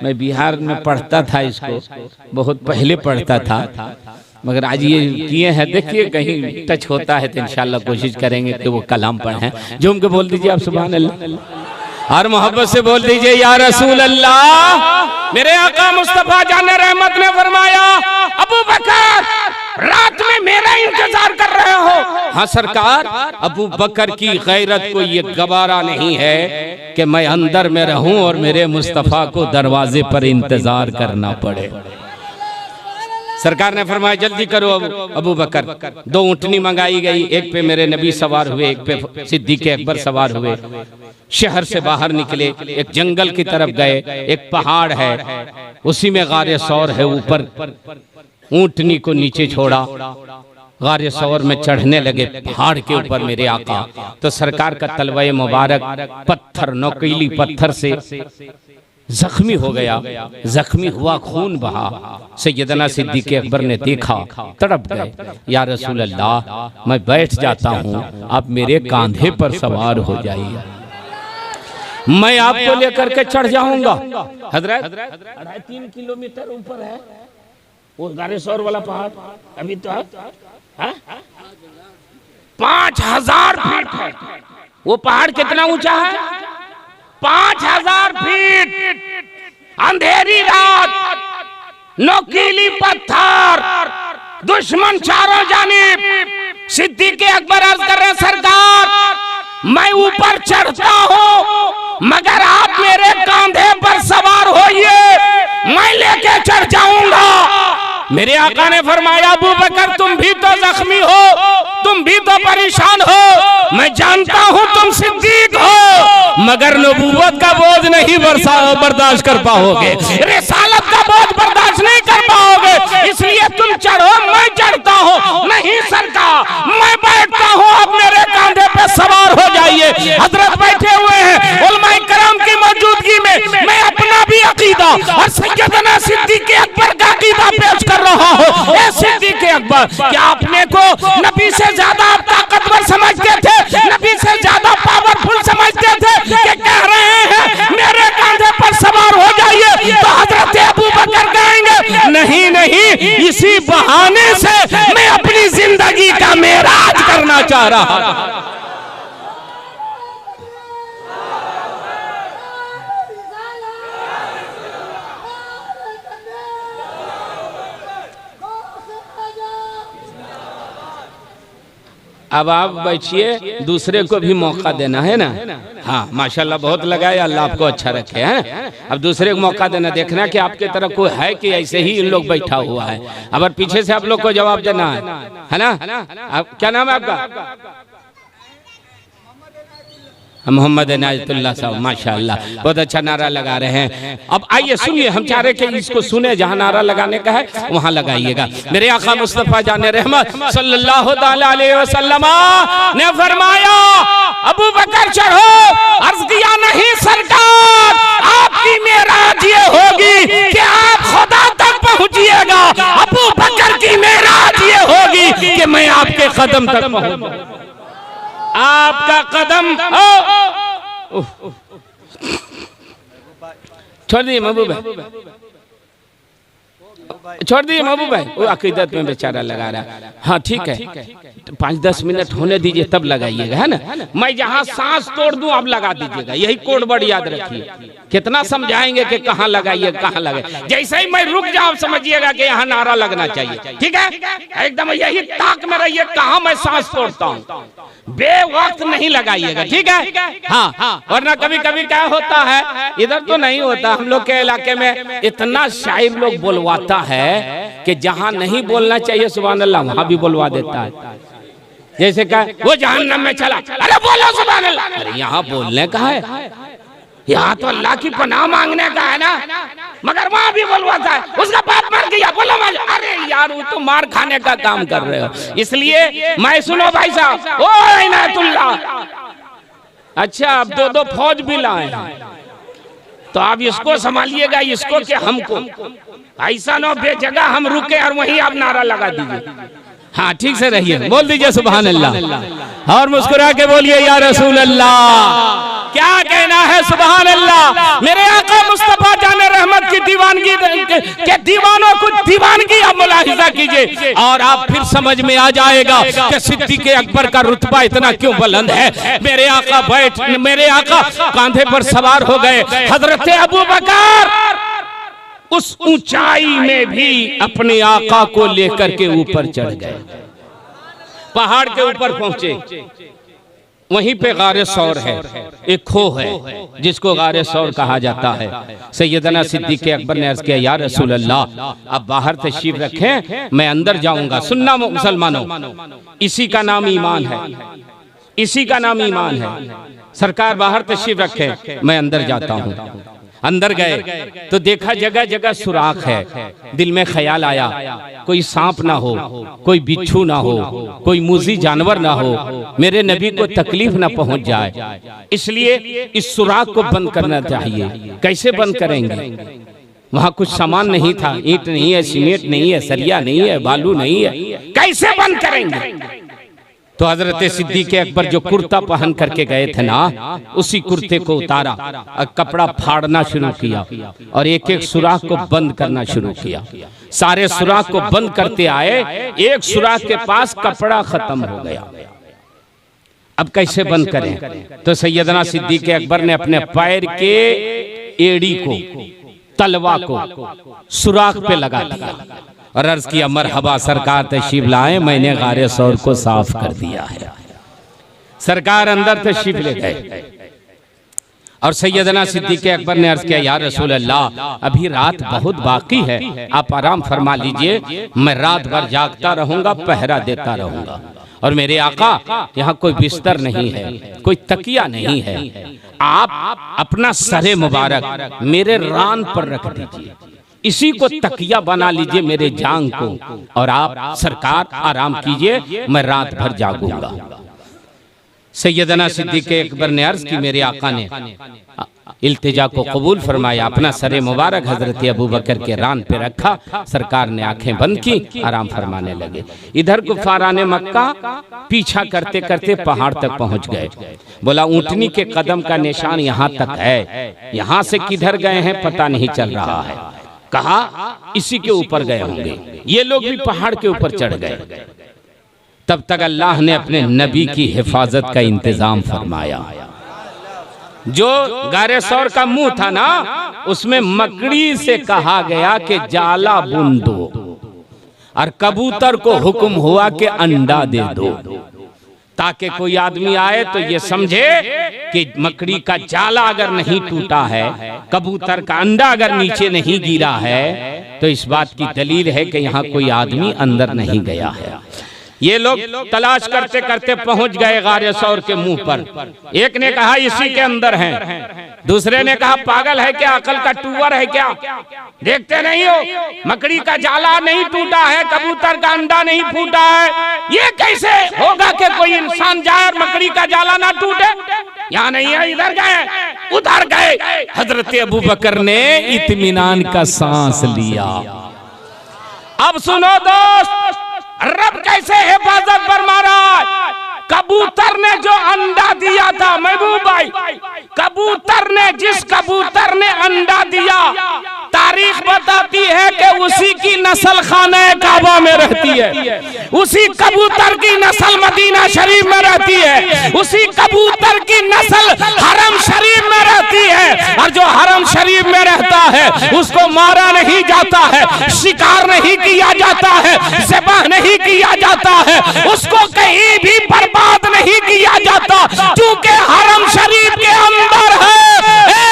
मैं बिहार में पढ़ता था, इसको बहुत पहले पढ़ता था, मगर आज ये किए हैं, देखिए कहीं टच होता है तो इंशाल्लाह कोशिश करेंगे कि वो कलाम पढ़ें। झूम के बोल दीजिए आप सुभान अल्लाह, और मोहब्बत से बोल दीजिए या रसूल अल्लाह। मेरे आका मुस्तफा जाने रहमत ने फरमाया, अबू बकर रात में मेरा इंतजार कर रहे हो? हाँ सरकार, अबू बकर की गैरत को ये गवारा नहीं है कि मैं अंदर में रहूं और मेरे मुस्तफा को दरवाजे पर इंतजार करना पड़े। सरकार ने फरमाया जल्दी करो अबू बकर। 2 ऊँटनी मंगाई गई, एक पे मेरे नबी सवार हुए, एक पे सिद्दीक़ अकबर सवार हुए। शहर से बाहर निकले, एक जंगल की तरफ गए, एक पहाड़ है उसी में गारे सौर है, ऊपर ऊँटनी को नीचे छोड़ा, गारे सौर में चढ़ने लगे पहाड़ के ऊपर मेरे आका। तो सरकार का तलवाए मुबारक पत्थर, नोकीली पत्थर से जख्मी हो गया, जख्मी हुआ, खून बहा। सैयदना सिद्दीक़ अकबर ने देखा, तड़प गए, या रसूल अल्लाह मैं बैठ जाता हूँ, आप मेरे कांधे पर सवार हो जाइए, मैं आपको लेकर के चढ़ जाऊंगा। हजरत 2.5-3 किलोमीटर ऊपर है वो गारे सौर वाला पहाड़, अभी तो है 5000 फीट है वो पहाड़। कितना ऊंचा है? 5000 फीट। अंधेरी रात, नोकीली पत्थर, दुश्मन चारों जानिब। सिद्दीक़ अकबर अर्ज कर रहे सरकार, मैं ऊपर चढ़ता हूँ मगर आप मेरे कांधे पर सवार होइए, मैं लेके चढ़ जाऊंगा। मेरे आका ने फरमाया अबू बकर तुम भी तो जख्मी हो, तुम भी तो परेशान हो, मैं जानता हूँ तुम सिद्दीक हो, मगर नबूवत का बोझ नहीं बर्दाश्त कर पाओगे, रिसालत का बोझ बर्दाश्त नहीं कर पाओगे, इसलिए तुम चढ़ो, मैं चढ़ता हूँ। नहीं सरकार, मैं बैठता हूँ, आप मेरे कांधे पे सवार हो जाइए। हजरत बैठे हुए हैं, उलमाए करम की मौजूदगी में मैं अपना भी अकीदा और सैयदना सिद्दीक़ अकबर का अकीदा पेश कर रहा हूँ। ए सिद्दीक़ अकबर, क्या आपने को नबी से ज्यादा आप ताकतवर समझते थे, नबी से ज्यादा पावरफुल समझते थे, कि कह रहे हैं मेरे कांधे पर सवार हो जाइए, तो हजरत अबू बकर कहेंगे नहीं नहीं, इसी बहाने से मैं अपनी जिंदगी का मेराज करना चाह रहा था। अब आप बैठिए, दूसरे को भी मौका देना है ना। हाँ माशाल्लाह बहुत लगाए, अल्लाह आपको अच्छा रखे हैं। अब दूसरे को मौका देना, देखना कि आपके तरफ कोई है कि ऐसे ही इन लोग बैठा हुआ है। अब पीछे से आप लोग को जवाब देना है ना। आप क्या नाम है आपका? मोहम्मद इनायतुल्लाह साहब, माशाअल्लाह बहुत अच्छा नारा लगा रहे हैं। अब आइए सुनिए, हम चाह रहे कि इसको सुने, जहां नारा लगाने का है वहां लगाइएगा। मेरे आका मुस्तफा जाने रहमत सल्लल्लाहु अलैहि वसल्लम ने फरमाया अबू बकर चढ़ो। अर्ज किया नहीं सरकार, आपकी मेराज ये होगी कि आप खुदा तक पहुंचिएगा। अबू बकर की मेराज ये होगी कि मैं आपके कदम तक पहुंचूं, आपका कदम। छोड़ दिए महबूब, छोड़ दिए महबूब भाई, वो अकीदत में बेचारा लगा रहा है। हाँ ठीक है, 5-10 मिनट होने दीजिए तब लगाइएगा, है ना। मैं जहाँ सांस तोड़ दूं आप लगा दीजिएगा, यही कोड वर्ड याद रखिए। कितना समझाएंगे कि कहाँ लगाइए कहाँ लगाइए, जैसे ही मैं रुक जाऊं समझिएगा कि यहाँ नारा लगना चाहिए, ठीक है। एकदम यही ताक में रहिए कहाँ मैं सांस तोड़ता हूँ, बेवक्त नहीं लगाइएगा, ठीक है। हाँ, वरना कभी कभी क्या होता है, इधर तो नहीं होता, हम लोग के इलाके में इतना शायर लोग बोलवाता है कि जहाँ नहीं बोलना चाहिए सुभान अल्लाह वहाँ भी बोलवा देता है। जैसे क्या, वो जहन्नम में चला, अरे बोलो सुभान अल्लाह, अरे यहाँ बोलने का है, यहाँ तो अल्लाह की पनाह मांगने का है ना, मगर वहाँ भी बोलवाता है उसका बाप मर गया, बोलो अरे यार वो तो मार खाने का काम कर रहे हो। इसलिए मैं, सुनो भाई साहब, ओ इनायतुल्लाह, अच्छा अब 2-2 फौज भी लाए तो आप इसको संभालिएगा, इसको कि हमको, ऐसा ना बेजगह हम रुके और वहीं आप नारा लगा दीजिए। हाँ ठीक से रहिए, बोल दीजिए सुभान अल्लाह और मुस्कुरा के बोलिए या रसूल अल्लाह। क्या कहना है सुभान अल्लाह। मेरे आका मुस्तफा जाने रहमत की दीवानगी के दीवानों को दीवानगी आप मुलाहिजा कीजिए और आप फिर समझ में आ जाएगा कि सिद्दीक़ अकबर का रुतबा इतना क्यों बुलंद है। मेरे आका कांधे पर सवार हो गए, हजरत अबू बकर उस ऊंचाई में भी अपने आका को लेकर के ऊपर चढ़ गए, पहाड़ के ऊपर पहुंचे। वहीं पे गारे सौर है, एक खो है जिसको गारे सौर कहा जाता है। सैयदना सिद्दीक़ अकबर ने अर्ज किया, या रसूल अल्लाह आप बाहर तशरीफ रखें, मैं अंदर जाऊंगा। सुनना मुसलमानों, इसी का नाम ईमान है, इसी का नाम ईमान है। सरकार बाहर तशरीफ रखे, मैं अंदर जाता हूँ। अंदर गए तो देखा जगह जगह सुराख है। दिल में ख्याल आया कोई सांप ना हो, कोई बिच्छू ना हो, कोई मुजी जानवर ना हो, मेरे नबी को तकलीफ ना पहुंच जाए, इसलिए इस सुराख को बंद करना चाहिए। कैसे बंद करेंगे? वहां कुछ सामान नहीं था, ईंट नहीं है, सीमेंट नहीं है, सरिया नहीं है, बालू नहीं है, कैसे बंद करेंगे? तो हजरत सिद्दीक़ अकबर जो कुर्ता पहन करके गए थे ना, उसी कुर्ते को उतारा और कपड़ा फाड़ना शुरू किया और एक एक सुराख को बंद करना शुरू किया। सारे सुराख को बंद करते आए, एक सुराख के पास कपड़ा खत्म हो गया। अब कैसे बंद करें? तो सैयदना सिद्दीक़ अकबर ने अपने पैर के एड़ी को, तलवा को सुराख पे लगा दिया और अर्ज किया, मरहबा सरकार तशरीफ लाए, मैंने गारे सौर को साफ कर दिया है। सरकार अंदर तशरीफ ले गए और सैयदना सिद्दीक़ अकबर ने अर्ज किया, या रसूल अल्लाह अभी रात बहुत बाकी है, आप आराम फरमा लीजिए, मैं रात भर जागता रहूंगा, पहरा देता रहूंगा। और मेरे आका यहाँ कोई बिस्तर नहीं है, कोई तकिया नहीं है, आप अपना सरे मुबारक मेरे रान पर रख दीजिए, इसी को तकिया बना लीजिए मेरे जांग को, और आप सरकार आराम कीजिए, मैं रात भर जागूंगा। सैयदना सिद्दीक़ अकबर ने अर्ज की, मेरे आका ने इल्तिजा को कबूल फरमाया, अपना सरे मुबारक हजरत अबू बकर के रान पे रखा, सरकार ने आंखें बंद की, आराम फरमाने लगे। इधर कुफाराने मक्का पीछा करते करते पहाड़ तक पहुंच गए। बोला ऊंटनी के कदम का निशान यहाँ तक है, यहाँ से किधर गए हैं पता नहीं चल रहा है। कहा इसी के ऊपर गए होंगे। ये लोग भी पहाड़ के ऊपर चढ़ गए। तब तक अल्लाह ने अपने नबी की हिफाजत का इंतजाम फरमाया। जो गारे सौर का मुंह था ना, उसमें मकड़ी से कहा गया कि जाला बुन दो, और कबूतर को हुक्म हुआ कि अंडा दे दो, ताकि कोई आदमी आए तो ये समझे कि मकड़ी का जाला अगर नहीं टूटा है, कबूतर का अंडा अगर नीचे नहीं गिरा है, तो इस बात की दलील है कि यहाँ कोई आदमी अंदर नहीं गया है। ये लोग तलाश करते करते पहुंच गए गारे सौर के मुंह पर। एक ने कहा इसी के अंदर हैं, दूसरे ने कहा पागल है क्या, अकल का टूवर है क्या, देखते नहीं हो मकड़ी का जाला नहीं टूटा है, कबूतर का अंडा नहीं फूटा है, ये कैसे होगा कि कोई इंसान जाए और मकड़ी का जाला ना टूटे? यहाँ नहीं है, इधर गए, उधर गए। हजरत अबू बकर ने इत्मीनान का सांस लिया। अब सुनो दोस्त, रब कैसे हिफाजत फरमा रहा है। कबूतर ने जो अंडा दिया था महबूब भाई, कबूतर ने जिस कबूतर ने अंडा दिया, तारीख बताती है कि उसी की नस्ल खाने काबा में रहती है, उसी कबूतर की नस्ल मदीना शरीफ में रहती है, उसी कबूतर की नस्ल हरम शरीफ में रहती है। और जो हरम शरीफ में रहता है उसको मारा नहीं जाता है, शिकार नहीं किया जाता है, ज़िबाह नहीं किया जाता है, उसको कहीं भी बर्बाद नहीं किया जाता, क्योंकि हरम शरीफ के अंदर है।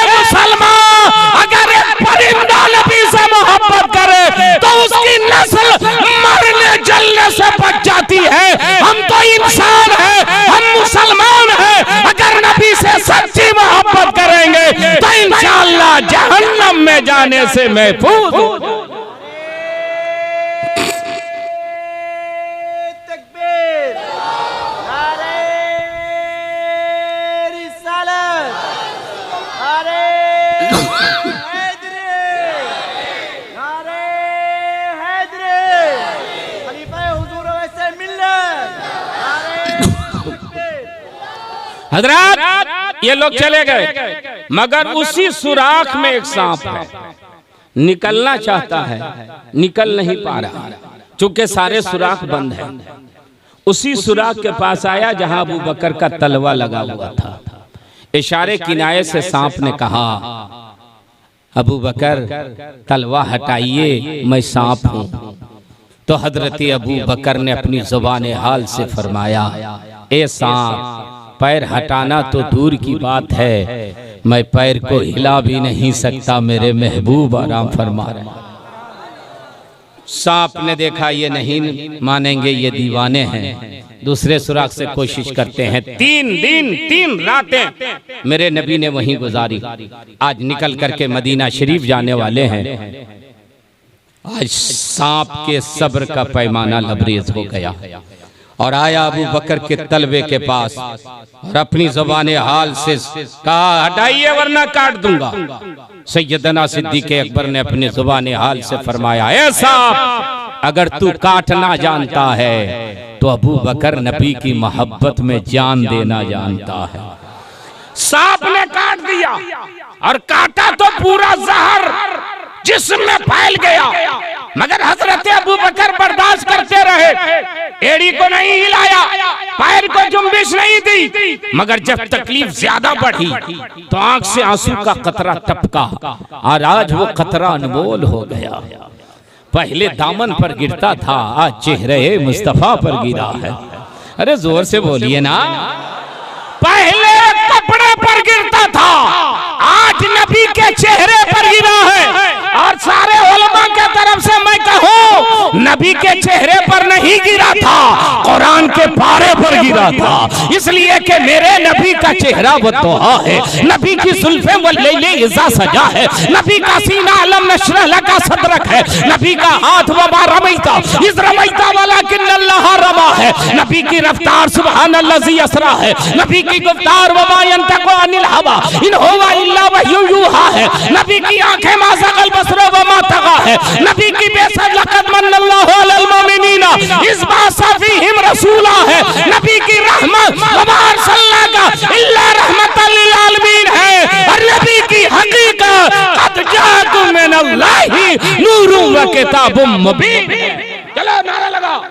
मुसलमान अगर एक परिंदा नबी से मोहब्बत करे तो उसकी नस्ल मरने जलने से बच जाती है। हम तो इंसान हैं, हम मुसलमान हैं, अगर नबी से सच्ची मोहब्बत करेंगे तो इंशाअल्लाह जहन्नम में जाने से महफूज हो। हजरत ये लोग चले गए, मगर उसी सुराख में एक सांप है, निकलना चाहता है, निकल नहीं पा रहा, चूंकि सारे सुराख बंद हैं। उसी सुराख के पास आया जहां अबू बकर का तलवा लगा हुआ था। इशारे किनारे से सांप ने कहा, अबू बकर तलवा हटाइए, मैं सांप हूं। तो हजरत अबू बकर ने अपनी जुबान हाल से फरमाया, ए सांप, पैर हटाना तो दूर की बात है, मैं पैर को हिला भी नहीं सकता, मेरे महबूब आराम फरमा रहे। सांप ने देखा ये नहीं मानेंगे, ये दीवाने हैं, दूसरे सुराख से कोशिश करते हैं। 3 दिन 3 रातें मेरे नबी ने वहीं गुजारी। आज निकल करके मदीना शरीफ जाने वाले हैं। आज सांप के सब्र का पैमाना लबरेज हो गया और आया अबू बकर के तलवे के पास और अपनी ज़ुबान हाल से कहा, हटाइए वरना काट दूंगा। सैयदना सिद्दीक़ अकबर ने अपनी ज़ुबान हाल से फरमाया, ऐसा अगर तू काटना जानता है तो अबू बकर नबी की मोहब्बत में जान देना जानता है। सांप ने काट दिया और काटा तो पूरा जहर जिस्म में फैल गया, मगर हजरत अबू बकर बर्दाश्त करते रहे, एड़ी को नहीं हिलाया, पैर को जुम्बिश नहीं दी। मगर जब तकलीफ ज्यादा बढ़ी तो आंख से आंसू का कतरा टपका और आज वो कतरा अनमोल हो गया। पहले दामन पर गिरता था, आज चेहरे मुस्तफा पर गिरा है। अरे जोर से बोलिए ना। पहले कपड़े पर गिरता था, आज नबी के चेहरे पर गिरा है। और सारे उलमा के तरफ से मैं कहूँ, नबी के चेहरे पर नहीं गिरा था, कुरान के पारे पर गिरा था। इसलिए कि मेरे नबी का चेहरा वो तोहा है, नबी की जुल्फे वो लैले इज़ा सजा है, नबी का सीना अलम नशरह लका सदरक है, नबी का हाथ वमा रमैता इज़ रमैता वलाकिन अल्लाह रमा है, नबी की रफ्तार सुब्हानल्लाज़ी असरा है, नबी की गुफ्तार वमा यंतकु अनिल हवा इन हुवा इल्ला वह्यु यूहा है, नबी की आंखें मा ज़गल बसर वमा तगा है, नबी की बेसद लक़द मन्नल्लाहु अलल मुमिनीना इज़ बअसा फ़ीहिम रसूला है, नबी की रहमत वमा अरसलनाका इल्ला रहमतल लिल आलमीन है। और नबी की हकीकत क़द जाअकुम मिनल्लाहि नूरुन व किताबुम मुबीन। चलो नारा लगाओ।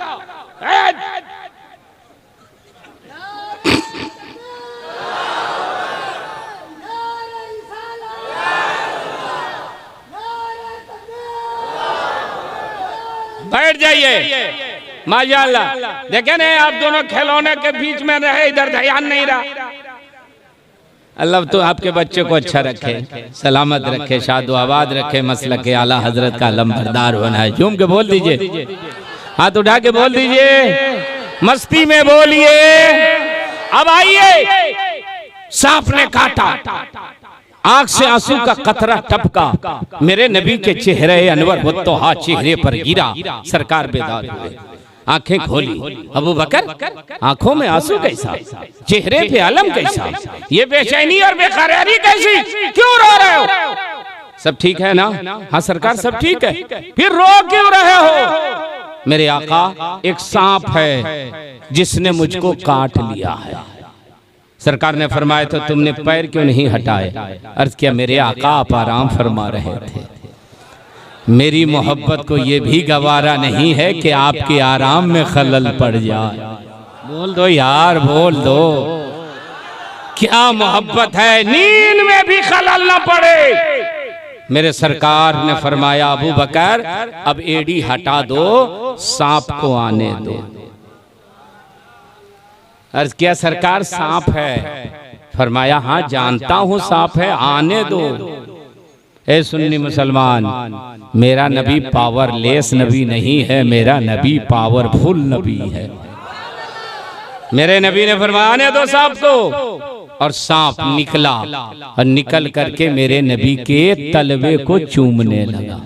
बैठ जाइए। माशाअल्लाह, देखे ना आप दोनों खिलौने के बीच में रहे, इधर ध्यान नहीं रहा। अल्लाह तो आपके बच्चे को अच्छा रखे, सलामत रखे, शादो आबाद रखे, मसलक के आला हजरत का लम्बरदार होना है। झूम के बोल दीजिए, हाथ उठा के बोल दीजिए, मस्ती में बोलिए। अब आइए, सांप ने काटा, आंख से आंसू का कतरा टपका, मेरे नबी के चेहरे अनवर मुत्तहा चेहरे पर गिरा। सरकार बेदार हुए, आंखें खोली। अबू बकर आंखों में आंसू कैसा, चेहरे पे अलम कैसा, ये बेचैनी और बेकरारी कैसी, क्यों रो रहे हो? सब ठीक है ना? हाँ सरकार सब ठीक है। फिर रो क्यों रहे हो? मेरे आका, एक सांप है जिसने मुझको काट लिया है। सरकार ने फरमाया तो तुमने पैर क्यों नहीं हटाए? अर्ज किया, मेरे आका आप आराम फरमा रहे थे। मेरी मोहब्बत को ये भी गवारा नहीं है कि आपके आराम में खलल पड़ जाए। बोल दो यार, बोल दो, क्या मोहब्बत है, नींद में भी खलल न पड़े। मेरे सरकार ने फरमाया, अबू बकर अब एड़ी हटा दो, सांप को आने दो। अर्ज किया, सरकार सांप है? फरमाया, हाँ जानता हूं सांप है, आने दो। ए सुन्नी मुसलमान, मेरा नबी पावरलेस नबी नहीं है, मेरा नबी पावरफुल नबी है। मेरे नबी ने फरमाया, आने दो सांप को। और सांप निकला और निकल करके मेरे नबी के तलवे को चूमने लगा।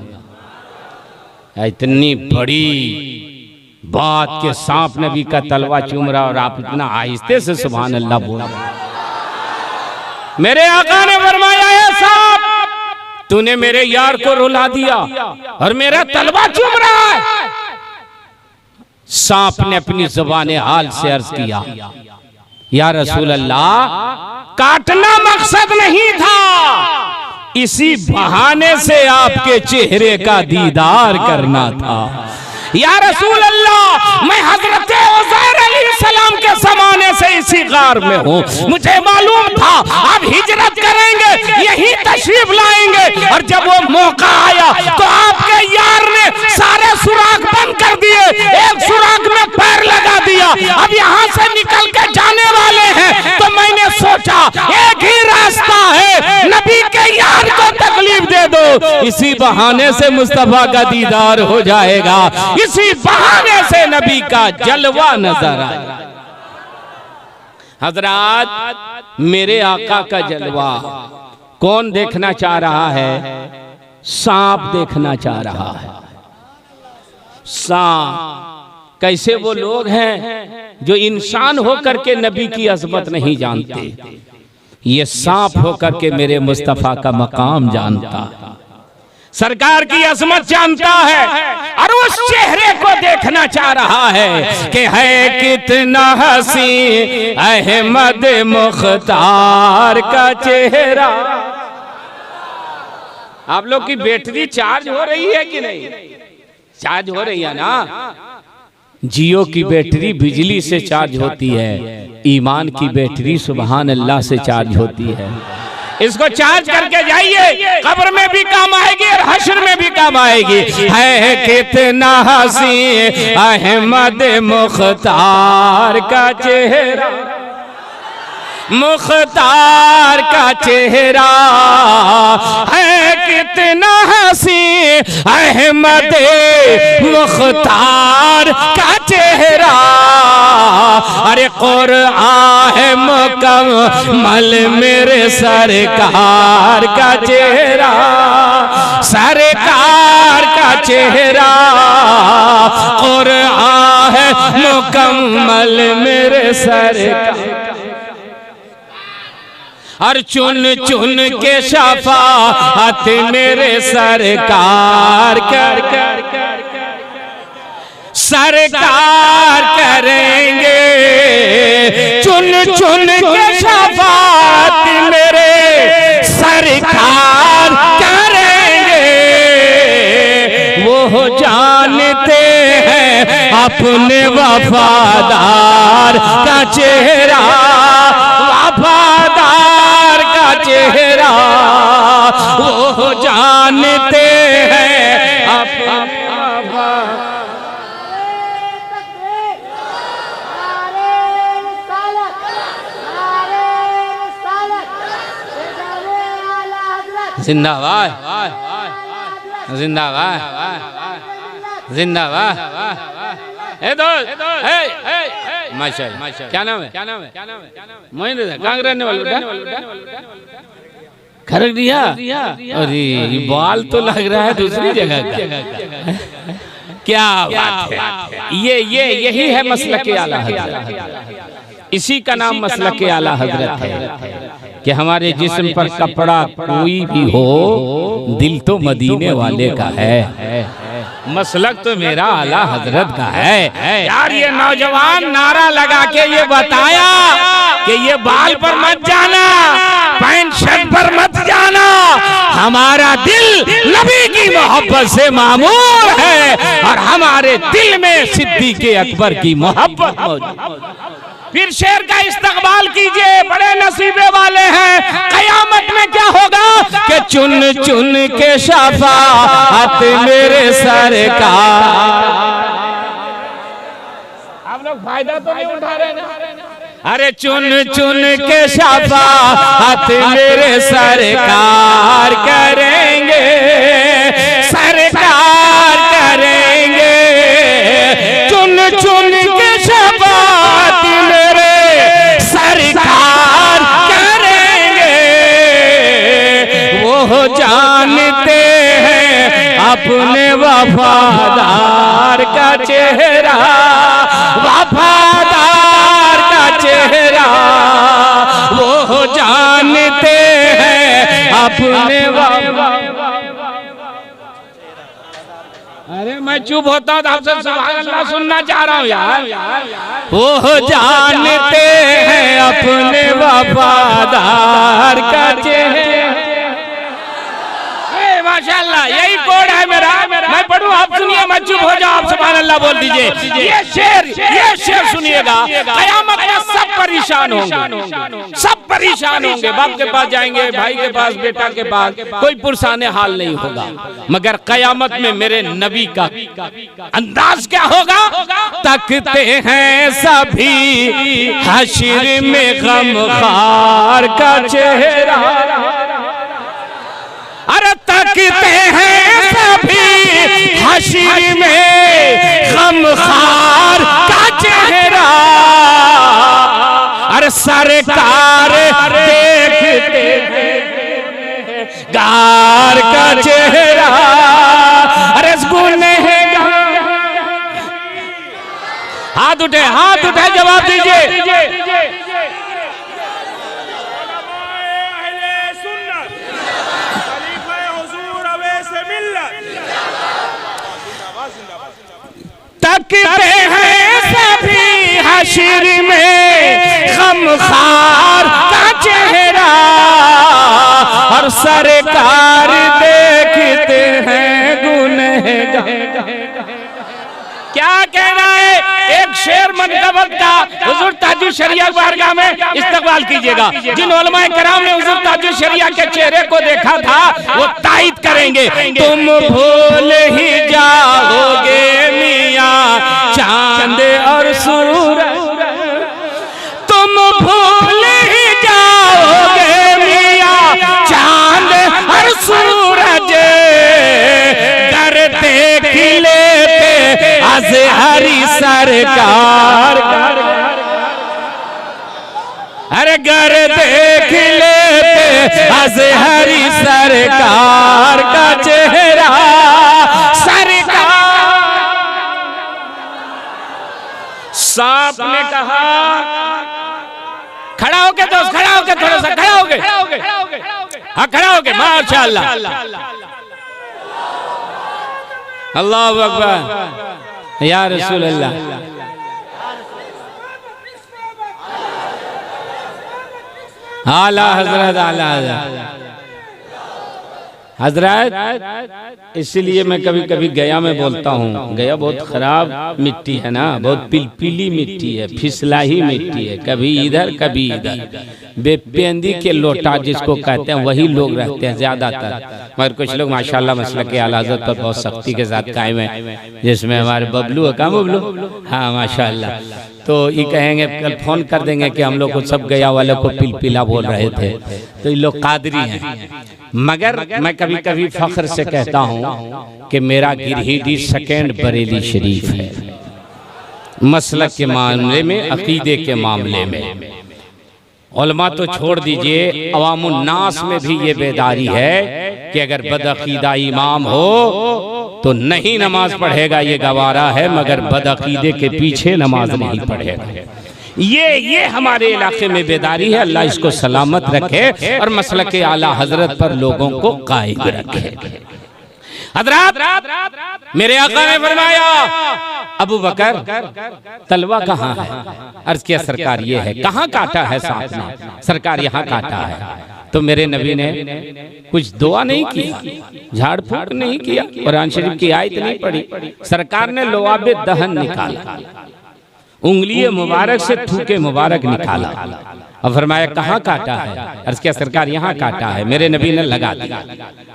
इतनी बड़ी बात के सांप नबी का तलवा चूम रहा और आप इतना आहिस्ते से सुभान अल्लाह बोल रहे। मेरे आका ने फरमाया, है सांप, तूने मेरे यार को रुला दिया और मेरा तलवा चूम रहा है। सांप ने अपनी ज़ुबान हाल से अर्ज किया, या रसूल अल्लाह, काटना मकसद नहीं था, इसी बहाने से आपके चेहरे का दीदार करना था। या रसूल अल्लाह, मैं हजरत उज़ैर अलैहिस्सलाम के ज़माने से इसी गार में हूँ, मुझे मालूम था आप हिजरत करेंगे, यही तशरीफ लाएंगे। और जब वो मौका आया तो आपके यार ने सारे सुराख बंद कर दिए, एक सुराख में पैर लगा दिया। अब यहाँ से निकल के जाने वाले हैं तो मैंने सोचा एक ही रास्ता है, नबी के यार को तकलीफ दे दो, इसी बहाने से मुस्तफा का दीदार हो जाएगा, इसी बहाने से नबी का जलवा नजर आएगा। हजरात, मेरे आका का जलवा कौन देखना चाह रहा है? सांप देखना चाह रहा है। सांप कैसे वो लोग हैं जो इंसान होकर के नबी की अजमत नहीं जानते, ये सांप होकर के मेरे मुस्तफा का मकाम जानता, सरकार की अजमत जानता है और उस चेहरे को देखना चाह रहा है कि है कितना हसी अहमद मुख्तार का चेहरा। आप लोग की बैटरी चार्ज हो रही है कि नहीं? चार्ज हो रही है ना? जियो की बैटरी बिजली से चार्ज होती है, ईमान की बैटरी सुभान अल्लाह से चार्ज होती है। इसको चार्ज करके जाइए, कब्र में भी काम आएगी और हश्र में भी काम आएगी। है कितना हसी अहमद मुख्तार का चेहरा, मुख्तार का चेहरा, है कितना हसी अहमद मुख्तार का चेहरा। अरे कुरआन है मुकम्मल मेरे सरकार का चेहरा, सरकार का चेहरा, कुरआन है मुकम्मल मेरे सरकार। और चुन चुन के शफाअत मेरे सरकार कर कर सरकार करेंगे, चुन चुन के शफाअत मेरे सरकार करेंगे। वो जानते हैं अपने वफादार का चेहरा, वफादार का चेहरा, वो जानते हैं अपने। जिंदाबाद, जिंदाबाद, जिंदाबाद। माशाअल्लाह, क्या नाम है? क्या नाम है? मोहिंद्र कहाँ रहने वाले? खरग दिया। अरे बाल तो लग रहा है दूसरी जगह का। क्या बात है? यही है मसलक आला हजरत, इसी का नाम मसलक आला हजरत है कि हमारे जिस्म पर कपड़ा कोई भी हो, दिल तो मदीने वाले का है, मसलक तो मेरा आला हजरत का है। यार ये नौजवान नारा लगा के ये बताया कि ये बाल पर मत जाना, पैंट शर्ट पर मत जाना, हमारा दिल नबी की मोहब्बत से मामूर है और हमारे दिल में सिद्दीक़ अकबर की मोहब्बत मौजूद। फिर शेर का इस्तकबाल कीजिए, बड़े नसीबे वाले हैं। कयामत में क्या होगा कि चुन चुन के शफाअत मेरे सरकार। आप लोग फायदा तो नहीं उठा रहे ना? अरे चुन चुन के शफाअत मेरे सरकार करेंगे, सरकार करेंगे। चुन चुन के शफाअत मेरे सरकार करेंगे। वो जानते हैं अपने वफादार का चेहरा, वफादार का चेहरा वो जानते हैं अपने अरे मैं चुप होता हूँ तो आपसे सुभान अल्लाह सुनना चाह रहा हूँ यार। वो जानते हैं अपने वफादार का चेहरा। माशाअल्लाह यही कोड है मेरा। मैं पढ़ूं आप सुनिए, मैं चुप हो जाओ, आप सुभान अल्लाह बोल दीजिए। ये शेर सुनिएगा। कयामत में सब परेशान होंगे, सब परेशान होंगे। बाप के पास जाएंगे, भाई के पास, बेटा के पास, कोई पुरसाने हाल नहीं होगा। मगर कयामत में मेरे नबी का अंदाज क्या होगा? तकते हैं सभी हश्र में गमखार का चेहरा। अरे तकते हैं सभी हश्र में गमखार का चेहरा। अरे सरकार देखते हैं गार का चेहरा। अरे गुनहगार हाथ उठे, हाथ उठे, जवाब दीजिए। तकते हैं सभी हश्र में गमखार का चेहरा और सरकार देखते हैं गुनहगार। क्या कहना है? एक शेर मनकबत का हुजूर ताजुल शरिया बारगाह में इस्तकबाल कीजिएगा। जिन उलमाए कराम ने हुजूर ताजुल शरिया के चेहरे को देखा था वो तायद करेंगे। तुम भूल ही जाओगे मियां चांद और सूरज, तुम भूल ही जाओगे मियां चांद और सूरज। कर देख लेते अज़हरी सरकार। अरे घर देख लेते अज़हरी सरकार का चेहरा। सरकार सांप ने कहा, खड़ा होके दोस्त, खड़ा होके, थोड़ा सा खड़ा होके, हाँ खड़ा होके। माशाअल्लाह, अल्लाहु अकबर, या रसूल अल्लाह। आला हजरत, आला हजरत। इसलिए मैं कभी कभी गया में बोलता हूँ, गया बहुत खराब मिट्टी है ना, बहुत पिलपिली मिट्टी है, फिसलाही मिट्टी है, कभी इधर कभी इधर। बेपेंदी के लोटा जिसको कहते हैं वही लोग रहते हैं ज्यादातर। मगर कुछ लोग माशाल्लाह मसलक के आला हज़रत पर बहुत सख्ती के साथ कायम है, जिसमें हमारे बबलू है। कहाँ बबलू? हाँ माशाल्लाह। तो ये कहेंगे, कल फोन कर देंगे कि हम लोग को सब गया वालों को पिलपिला बोल रहे थे। तो ये लोग कादरी हैं। मगर मैं कभी कभी फख्र से कहता हूँ कि मेरा गिरहिटी सेकेंड बरेली शरीफ है, मसलक के मामले में, अकीदे के मामले में। उलमा तो छोड़ दीजिए, अवामुन नास में भी ये बेदारी है कि अगर बदअकीदा इमाम हो तो नहीं नमाज पढ़ेगा, ये गवारा है, मगर बदअकीदे के पीछे नमाज नहीं पढ़ेगा। ये हमारे इलाके में बेदारी है। अल्लाह इसको सलामत रखे और मसलक के आला हजरत पर लोगों को कायम रखे। हजरत मेरे आका ने फरमाया, अबू बकर तलवा कहाँ है? अर्ज किया सरकार ये है। कहाँ काटा है? साथ में। सरकार यहाँ काटा है। तो मेरे नबी ने कुछ दुआ नहीं किया, झाड़ फूक नहीं किया, कुरान शरीफ की आयत नहीं पढ़ी, सरकार ने लुआबे दहन निकाला, उंगली मुबारक से थूके मुबारक निकाला और फरमाया कहाँ काटा है? अर्ज किया सरकार यहाँ काटा है। मेरे नबी ने लगा दिया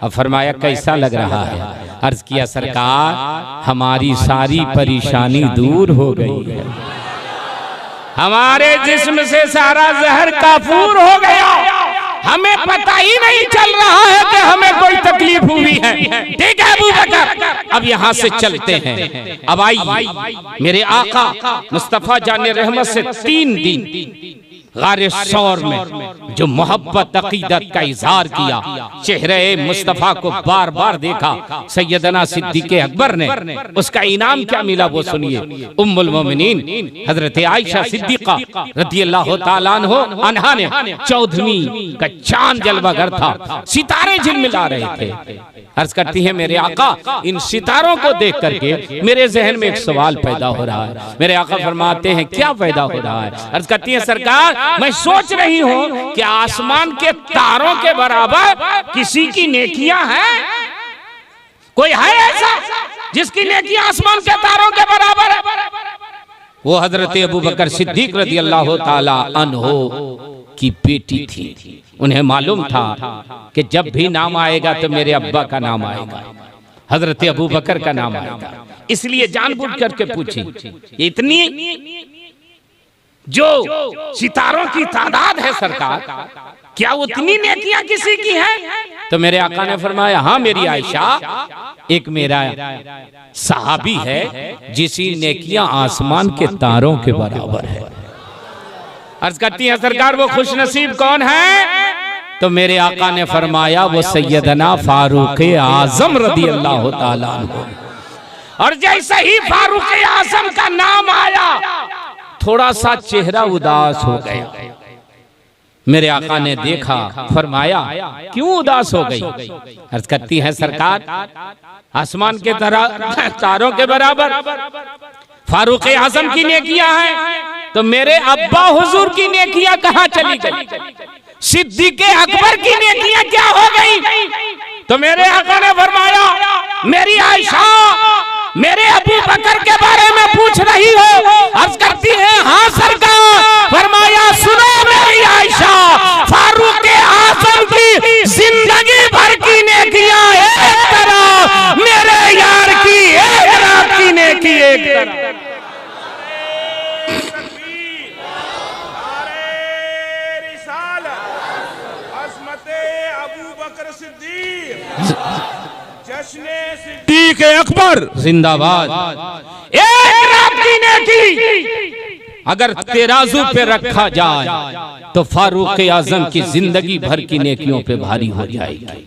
और फरमाया कैसा लग रहा है? अर्ज किया सरकार हमारी सारी परेशानी दूर हो गई है, हमारे जिस्म से सारा जहर काफूर हो गया, हमें पता ही नहीं चल रहा है कि हमें कोई तकलीफ हुई है। ठीक है अबू बकर, अब यहाँ से चलते हैं। अब आइए मेरे आका मुस्तफा जाने रहमत से 3 दिन गारे सौर में जो मोहब्बत अकीदत का इजहार किया, चेहरे मुस्तफा को बार बार देखा। सैयदना सिद्दीक़ अकबर ने उसका इनाम क्या मिला वो सुनिए। उम्मुल मोमिनीन हजरत आयशा सिद्दीक़ा रज़ियल्लाहु ताला अन्हा ने 14वीं का चांद जलवागर था, सितारे झिलमिला रहे थे। अर्ज करती है मेरे आका इन सितारों को देख करके मेरे जहन में एक सवाल पैदा हो रहा है। मेरे आका फरमाते हैं क्या पैदा हो रहा है? अर्ज करती है सरकार मैं सोच रही हूँ कि आसमान के तारों के बराबर किसी की नेकियां हैं? कोई है ऐसा जिसकी नेकियां आसमान के तारों के बराबर है? वो हजरत अबू बकर सिद्दीक रज़ियल्लाहु ताला अन्हु की बेटी थी। उन्हें मालूम था कि जब भी नाम आएगा तो मेरे अब्बा का नाम आएगा, हजरत अबू बकर का नाम आएगा, इसलिए जानबूझ करके पूछी इतनी जो सितारों की तादाद है सरकार, क्या उतनी नेकियां किसी की हैं? तो मेरे आका ने फरमाया हाँ मेरी आयशा, एक मेरा सहाबी है जिसकी नेकियां आसमान के तारों के बराबर है। अर्ज करती है सरकार वो खुशनसीब कौन है? तो मेरे आका ने फरमाया वो सैयदना फारूक आजम रज़ियल्लाहु ताला अन्हु। और जैसे ही फारूक आजम का नाम आया थोड़ा सा चेहरा उदास हो गया। मेरे आका ने देखा, फरमाया क्यों उदास हो गई? अर्ज करती है सरकार आसमान के तारों के बराबर फारूक आजम की नेकियां हैं, तो मेरे अब्बा हुजूर की नेकियां कहां चली गई? सिद्दीक़ अकबर की नेकियां क्या हो गई? तो मेरे आका ने फरमाया मेरी आयशा मेरे अबू बकर के बारे में पूछ रही हो? अर्ज करती है हाँ सरकार। फरमाया सुनो मेरी आयशा, फारूक आजम की जिंदगी भर की नेकियां एक तरफ, मेरे यार की एक रात की नेकी एक तरफ। सिद्दीक़ अकबर जिंदाबाद। एक रात की नेकी अगर तेराजू पे रखा जाए तो फारूक आजम की जिंदगी भर की नेकियों पे भारी हो जाएगी।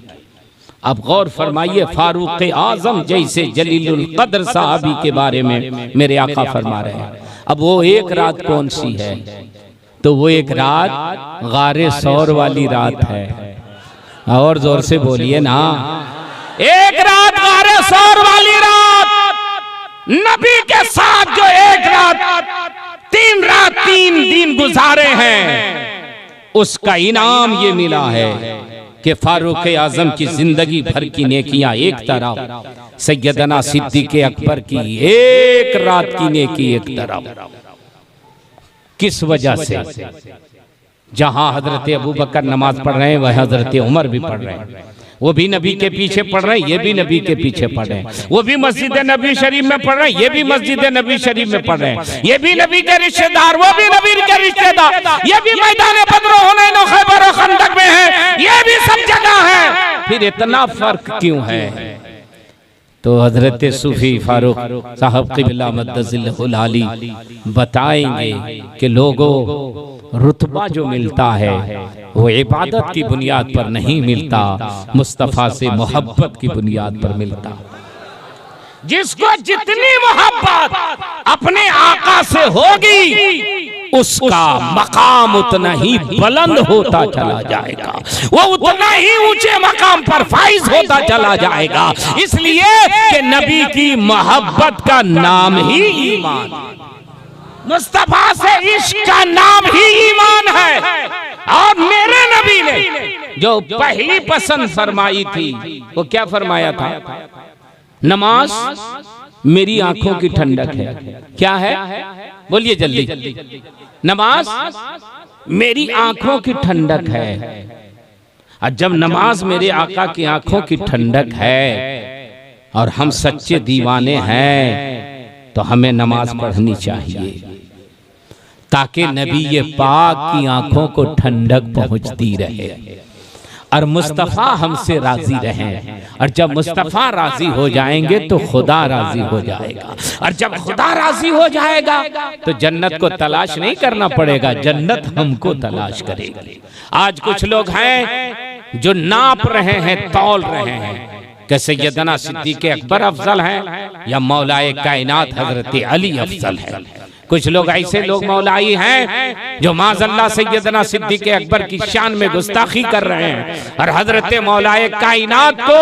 अब गौर फरमाइए फारूक आजम जैसे जलीलुल कद्र साहबी के बारे में मेरे आका फरमा रहे हैं। अब वो एक रात कौन सी है? तो वो एक रात गारे सौर वाली रात है। और जोर से बोलिए ना, एक रात गारे सौर वाली रात, नबी के साथ जो एक रात 3 रात 3 दिन गुजारे हैं उसका इनाम ये मिला है कि फारूक आजम की जिंदगी भर की नेकियां एक तरफ, सैयदना सिद्दीक़ अकबर की एक रात की नेकी एक तरफ। किस वजह से? जहां हजरत अबू बकर नमाज पढ़ रहे हैं वह हजरत उमर भी पढ़ रहे हैं, वो भी नबी के पीछे पढ़ रहे हैं, ये भी नबी के पीछे पढ़ रहे हैं, वो भी मस्जिद नबी शरीफ में पढ़ रहे हैं, ये भी मस्जिद नबी शरीफ में पढ़ रहे हैं, ये भी नबी के रिश्तेदार, वो भी नबी के रिश्तेदार, ये भी मैदान बद्र हुनैन और खैबर और खंदक में है, ये भी सब जगह है। फिर इतना फर्क क्यों है? तो हजरत सूफी फारूक साहब क़िबला मद्दज़िल्लहुल आली बताएंगे कि लोगों रुतबा जो मिलता है वो इबादत की बुनियाद पर नहीं मिलता, मुस्तफ़ा से मोहब्बत की बुनियाद पर मिलता। जिसको जितनी मोहब्बत अपने आका से होगी उसका मकाम उतना ही बुलंद होता चला जाएगा, वो उतना ही ऊंचे मकाम पर फाइज होता चला जाएगा। इसलिए कि नबी की मोहब्बत का नाम ही ईमान। मुस्तफा से इश्क का नाम ही ईमान है। और मेरे नबी ने जो पहली पसंद फरमाई थी वो क्या फरमाया था? नमाज मेरी आंखों की ठंडक है। क्या है? बोलिए जल्दी। नमाज मेरी आंखों की ठंडक है। और जब नमाज मेरे आका की आंखों की ठंडक है और हम सच्चे दीवाने हैं तो हमें नमाज पढ़नी चाहिए ताकि नबी ये पाक की आंखों को ठंडक पहुंचती रहे और मुस्तफ़ा हमसे राजी रहें। और जब मुस्तफ़ा राजी हो जाएंगे तो खुदा राजी हो जाएगा। और जब खुदा राजी हो जाएगा तो जन्नत को तलाश नहीं करना पड़ेगा, जन्नत हमको तलाश करेगी। आज कुछ लोग हैं जो नाप रहे हैं, तौल रहे हैं कि सैयदना सिद्दीक़ अकबर अफजल है या मौलाए कायनात हजरत अली अफजल है। कुछ लोग ऐसे लोग मौलाई हैं जो माज़अल्लाह सैयदना सिद्दीक़ अकबर की शान में गुस्ताखी कर रहे हैं और हजरत मौलाए कायनात को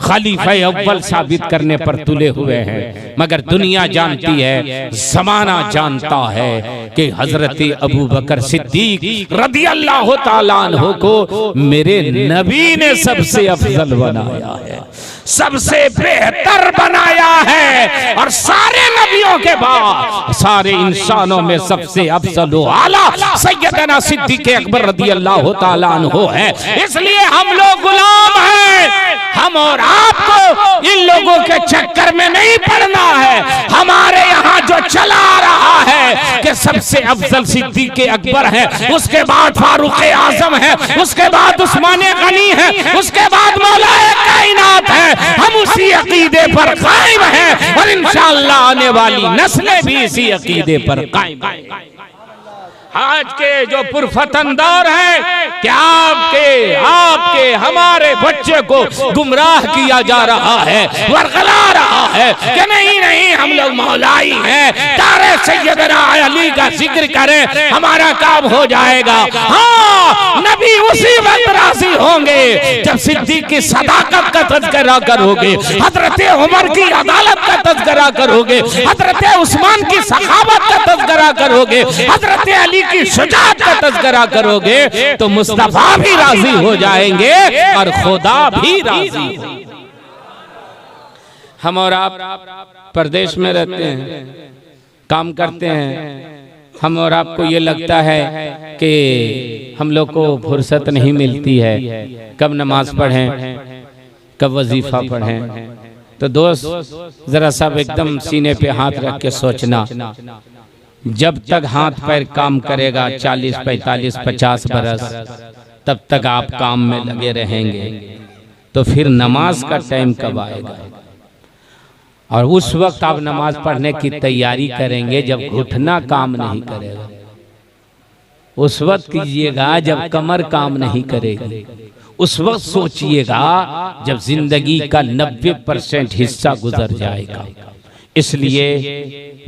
खलीफा अव्वल साबित करने पर तुले हुए हैं। मगर दुनिया जानती है, ज़माना जानता है कि हजरत अबू बकर सिद्दीक रज़ी अल्लाह तआला अन्हु को मेरे नबी ने सबसे अफजल बनाया है, सबसे बेहतर बनाया है। और सारे नबियों के बाद सारे इंसानों में सबसे अफजल व आला सैयदना सिद्दीक़ अकबर रज़ी अल्लाह तआला अन्हु है। इसलिए हम लोग गुलाम हैं। हम और आपको इन लोगों के चक्कर में नहीं पड़ना है। हमारे यहाँ जो चला रहा है कि सबसे अफजल सिद्दीक़ अकबर है, उसके बाद फारूक आजम है, उसके बाद उस्मान गनी है, उसके बाद मौलाए कायनात है, हम उसी अकीदे पर कायम हैं और इंशाअल्लाह आने वाली नस्लें भी इसी अकीदे पर कायम हैं। आज के जो पुरफतन दौर है कि आपके हमारे बच्चे को गुमराह किया जा रहा है, वर्गला रहा है कि नहीं हम लोग मौलाई हैं, तारे सैयदना अली का जिक्र करें हमारा काम हो जाएगा। हाँ, नबी उसी वक्त राजी होंगे जब सिद्दीक़ की सदाकत का तज़किरा करोगे, हजरत उमर की अदालत का तज़किरा करोगे, हजरत उस्मान की सखावत का तज़किरा करोगे, हजरत अली की शुजाअत का तज़किरा करोगे तो मुस्तफा भी राजी हो जाएंगे और खुदा भी राजी हो। हम और आप परदेश में रहते हैं, काम करते हैं, हम और आपको ये लगता है कि हम लोग को फुर्सत नहीं मिलती है, कब नमाज पढ़ें, कब वजीफा पढ़ें। तो दोस्त जरा सब एकदम सीने पे हाथ रख के सोचना, जब तक हाथ पैर काम करेगा 40, 45, 50 बरस, तब तक आप काम में लगे रहेंगे। तो फिर नमाज का टाइम कब आएगा? और उस वक्त आप नमाज पढ़ने की तैयारी करेंगे जब घुटना काम नहीं करेगा। उस वक्त कीजिएगा जब कमर काम नहीं करेगी। उस वक्त सोचिएगा जब जिंदगी का 90% हिस्सा गुजर जाएगा। इसलिए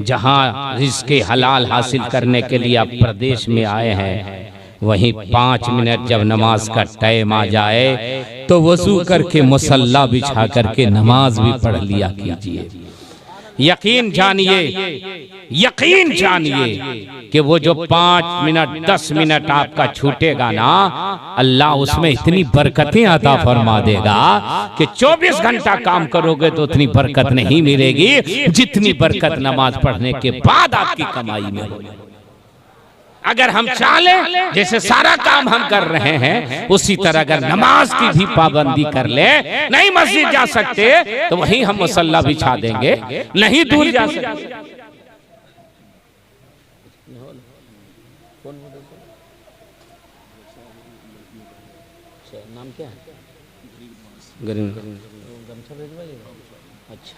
जहां रिज़्क़े हलाल हासिल करने के लिए आप प्रदेश में आए हैं, वहीं 5 मिनट जब नमाज का टाइम आ जाए तो वज़ू करके मुसल्ला बिछा करके नमाज भी पढ़ लिया कीजिए। यकीन जानिए कि वो जो 5 मिनट 10 मिनट आपका छूटेगा ना, अल्लाह उसमें इतनी बरकतें अता फरमा देगा कि 24 घंटा काम करोगे तो उतनी बरकत नहीं मिलेगी जितनी बरकत नमाज पढ़ने के बाद आपकी कमाई में होगी। अगर हम चाहें जैसे सारा काम हम कर रहे हैं उसी तरह अगर नमाज की भी पाबंदी कर ले, नहीं मस्जिद जा सकते तो वहीं हम मुसल्ला बिछा देंगे, नहीं दूर जा सकते। नाम क्या है? अच्छा,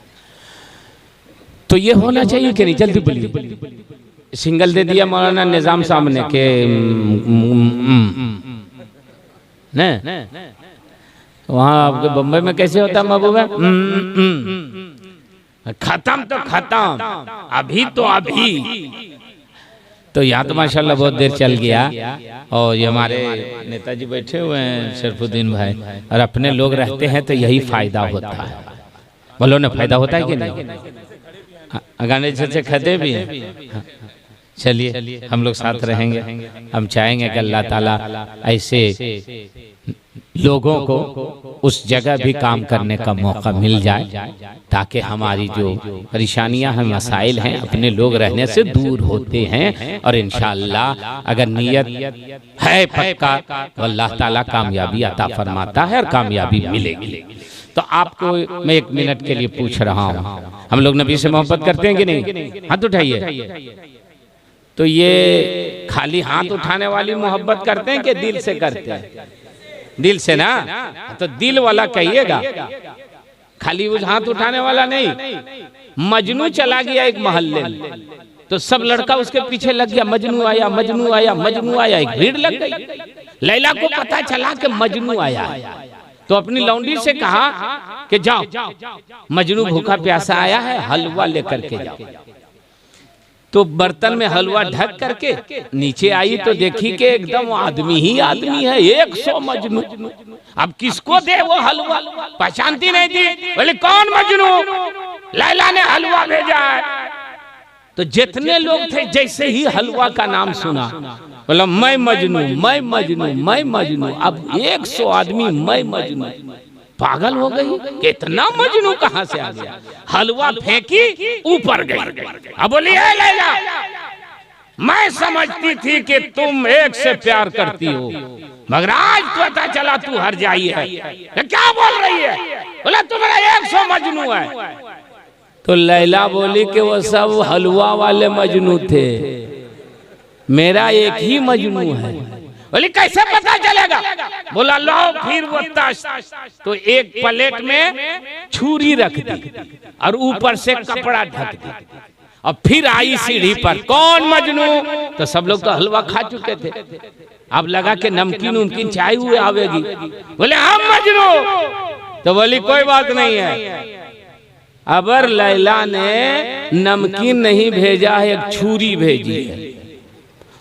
तो ये होना चाहिए कि नहीं? जल्दी बोलिए। सिंगल दे दिया मौलाना निजाम सामने के वहाँ आपके बम्बई में कैसे होता है महबूबा? खत्म तो खत्म, अभी तो अभी। तो यहाँ तो माशाल्लाह बहुत देर चल गया। और ये हमारे नेताजी बैठे हुए हैं शरफुद्दीन भाई, और अपने लोग रहते हैं तो यही फायदा होता है। बोलो ना, फायदा होता है कि नहीं? गणेश जी से खदे भी हैं। चलिए हम लोग साथ रहेंगे। हम चाहेंगे कि अल्लाह ताला ऐसे लोगों को उस जगह भी काम करने का मौका मिल जाए, ताकि हमारी जो परेशानियां हैं, मसाइल हैं, अपने लोग रहने से दूर होते हैं। और इंशाअल्लाह अगर नीयत है पक्का तो अल्लाह ताला कामयाबी अता फरमाता है और कामयाबी मिलेगी। तो आपको मैं एक मिनट के लिए पूछ रहा हूँ, हम लोग नबी से मोहब्बत करते हैं कि नहीं? हाथ उठाइए। तो ये खाली हाथ उठाने वाली मोहब्बत करते हैं कि दिल से करते हैं? दिल से ना, तो दिल वाला कहिएगा, खाली उस हाथ उठाने वाला नहीं। मजनू चला गया एक मोहल्ले में, तो सब लड़का उसके पीछे लग गया, मजनू आया, मजनू आया, मजनू आया, एक भीड़ लग गई। लैला को पता चला कि मजनू आया, तो अपनी लौंडी से कहा कि जाओ मजनू भूखा प्यासा आया है, हलवा लेकर के जाओ। तो बर्तन में हलवा ढक करके नीचे आई तो देखी कि एकदम आदमी ही आदमी है, 100 मजनू। अब किसको दे वो हलवा, पहचानती नहीं थी। बोले कौन मजनू? लैला ने हलवा भेजा है। तो जितने लोग थे जैसे ही हलवा का नाम सुना, बोला मैं मजनू, मैं मजनू, मैं मजनू। अब 100 आदमी मैं मजनू, पागल हो गई, कितना मजनू कहां से आ गया? हलवा फेंकी, ऊपर गई। अब बोली ए लैला, मैं समझती थी कि तुम एक से प्यार करती हो, मगर आज पता चला तू हर जाई है। क्या बोल रही है? बोला तुम्हारा 100 मजनू है। तो लैला बोली कि वो सब हलवा वाले मजनू थे, मेरा एक ही मजनू है। बोली कैसे पता चलेगा? बोला लो फिर वो ताश। तो एक प्लेट में छुरी रख दी और ऊपर से कपड़ा ढक दी, और फिर आई सीढ़ी पर, कौन मजनू? तो सब लोग तो हलवा खा चुके थे, अब लगा के नमकीन उमकीन चाय हुए आवेगी। बोले हम मजनू। तो बोली कोई बात नहीं है। अबर लैला ने नमकीन नहीं भेजा है, एक छुरी भेजी है,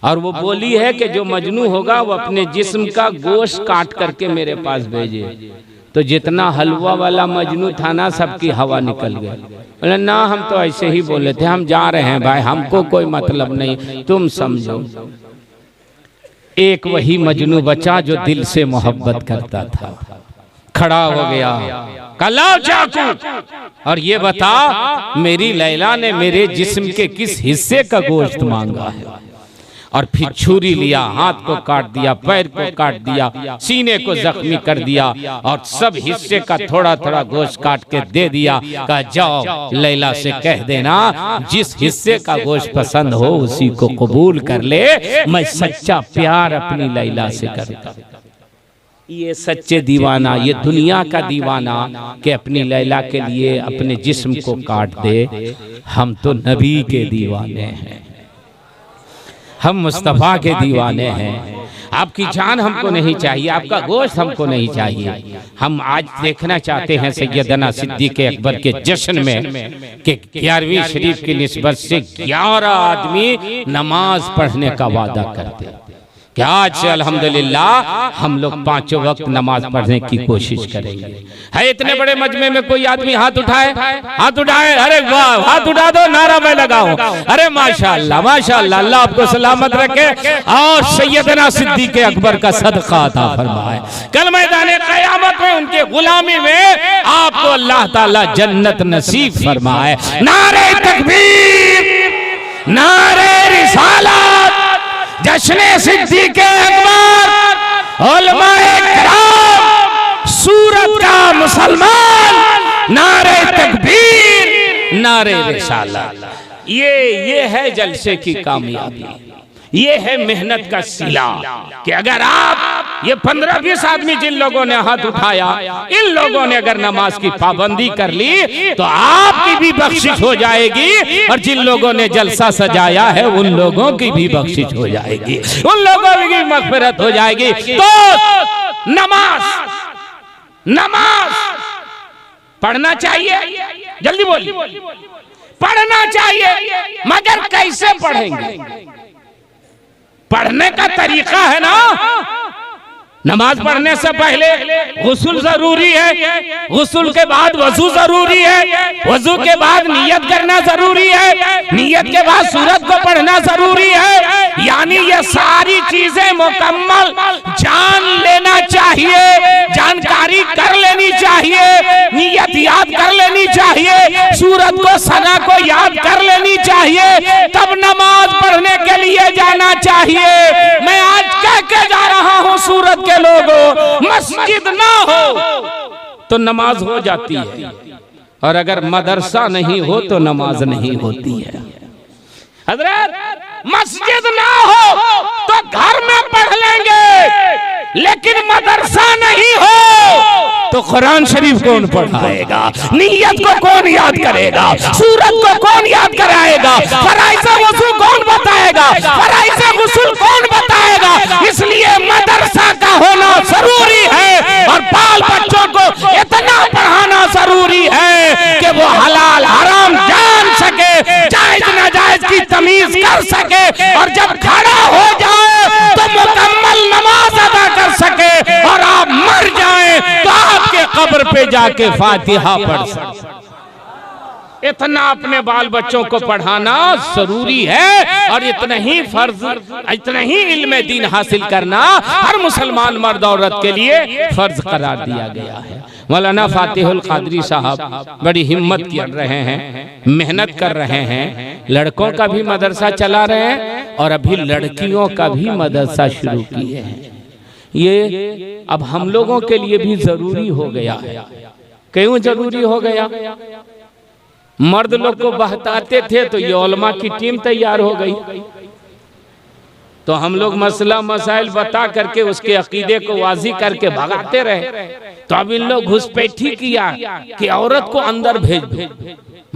और वो बोली है कि जो मजनू होगा वो अपने जिस्म का गोश्त काट करके मेरे पास भेजे। तो जितना हलवा वाला मजनू था ना, सबकी हवा निकल गई। बोले ना हम तो ऐसे ही बोले थे, हम जा रहे हैं भाई, हमको कोई मतलब नहीं, तुम समझो। एक वही मजनू बचा जो दिल से मोहब्बत करता था, खड़ा हो गया, कलाओ चाकू और ये बता मेरी लैला ने मेरे जिस्म के किस हिस्से का गोश्त मांगा है। और फिर छुरी लिया, हाथ को काट दिया, पैर को काट दिया, सीने को जख्मी कर दिया, और सब हिस्से का थोड़ा थोड़ा गोश्त काट के दे दिया। कहा जाओ लैला से कह देना जिस हिस्से का गोश्त पसंद हो उसी को कबूल कर ले, मैं सच्चा प्यार अपनी लैला से करता। ये सच्चे दीवाना, ये दुनिया का दीवाना कि अपनी लैला के लिए अपने जिस्म को काट दे। हम तो नबी के दीवाने हैं, हम मुस्तफ़ा के दीवाने हैं। आपकी जान हमको नहीं चाहिए, आपका गोश्त हमको नहीं चाहिए। हम आज देखना चाहते हैं सैयदना सिद्दीक़ अकबर के जश्न में कि 11वीं शरीफ की निस्बत से 11 आदमी नमाज पढ़ने का वादा करते हैं कि आज से अल्हम्दुलिल्लाह हम लोग 5 वक्त नमाज पढ़ने की कोशिश करेंगे। है इतने बड़े मजमे में कोई आदमी हाथ उठाए? हाथ उठाए, अरे वाह, हाथ उठा दो, नारा मैं लगाऊं। अरे माशाअल्लाह माशाअल्लाह, अल्लाह आपको सलामत रखे और सैयदना सिद्दीक़ अकबर का सदका अता फरमाए। कल मैदान क़यामत में उनके गुलामी में आपको अल्लाह ताला जन्नत नसीब फरमाए। नारे तकबीर, नारे रिसालत, जश्न सिद्दीक़ अकबर, उलमाए किराम, सूरत का मुसलमान, नारे तकबीर, नारे रिसालत। ये है जलसे की कामयाबी, ये है मेहनत का सिला कि अगर आप ये 15-20 आदमी जिन लोगों ने हाथ उठाया, इन लोगों ने अगर नमाज की पाबंदी कर ली तो आपकी भी बख्शिश हो जाएगी, और जिन लोगों ने जलसा सजाया है उन लोगों की भी बख्शिश हो जाएगी, उन लोगों की मग़फ़िरत हो जाएगी। तो नमाज पढ़ना चाहिए, जल्दी बोलिए, पढ़ना चाहिए, मगर कैसे पढ़ेंगे? पढ़ने का तरीका है ना, नमाज पढ़ने से पहले गुस्ल जरूरी है, गुस्ल के बाद वजू जरूरी है, वजू के बाद नियत करना जरूरी है, नियत के बाद सूरत को पढ़ना जरूरी है। यानी ये सारी चीजें मुकम्मल जान लेना चाहिए, जानकारी कर लेनी चाहिए, नियत याद कर लेनी चाहिए, सूरत को सना को याद कर लेनी चाहिए, तब नमाज पढ़ने के लिए जाना चाहिए। मैं आज कह के जा रहा हूँ सूरत के लोगों, मस्जिद ना हो तो नमाज हो जाती है, और अगर मदरसा नहीं हो तो नमाज नहीं होती है। हजरत, मस्जिद ना हो तो घर में पढ़ लेंगे, लेकिन मदरसा नहीं हो तो कुरान शरीफ कौन पढ़ाएगा, नियत को कौन याद करेगा, सूरत को कौन याद कराएगा, फराइज़ वज़ू कौन बताएगा, फराइज़ गुस्ल कौन बताएगा। इसलिए मदरसा का होना जरूरी है, और बाल बच्चों को इतना पढ़ाना जरूरी है कि वो हलाल हराम जान सके, जायज नाजायज की तमीज कर सके, और जब खड़ा हो जाए तो मुकम्मल नमाज अदा कर सके, और आप मर जाएं तो आपके कब्र पे जाके फातिहा पढ़ सके। इतना अपने बाल बच्चों को पढ़ाना जरूरी है, और इतना ही फर्ज, इतना ही इल्म दीन हासिल करना हर मुसलमान मर्द औरत के लिए फर्ज करार दिया गया है। मौलाना फातिहुल कादरी साहब बड़ी हिम्मत कर रहे हैं, मेहनत कर रहे हैं, लड़कों का भी मदरसा चला रहे हैं और अभी लड़कियों का भी मदरसा शुरू किए हैं। ये अब हम लोगों के लिए भी जरूरी हो गया है। क्यों जरूरी हो गया? मर्द लोग को बहताते थे तो ये उलमा की टीम तैयार हो गई, तो हम लोग मसला मसाइल बता करके उसके अकीदे को वाजी करके भगाते रहे। तो अब इन लोग घुसपैठी किया कि औरत को अंदर भेज दो,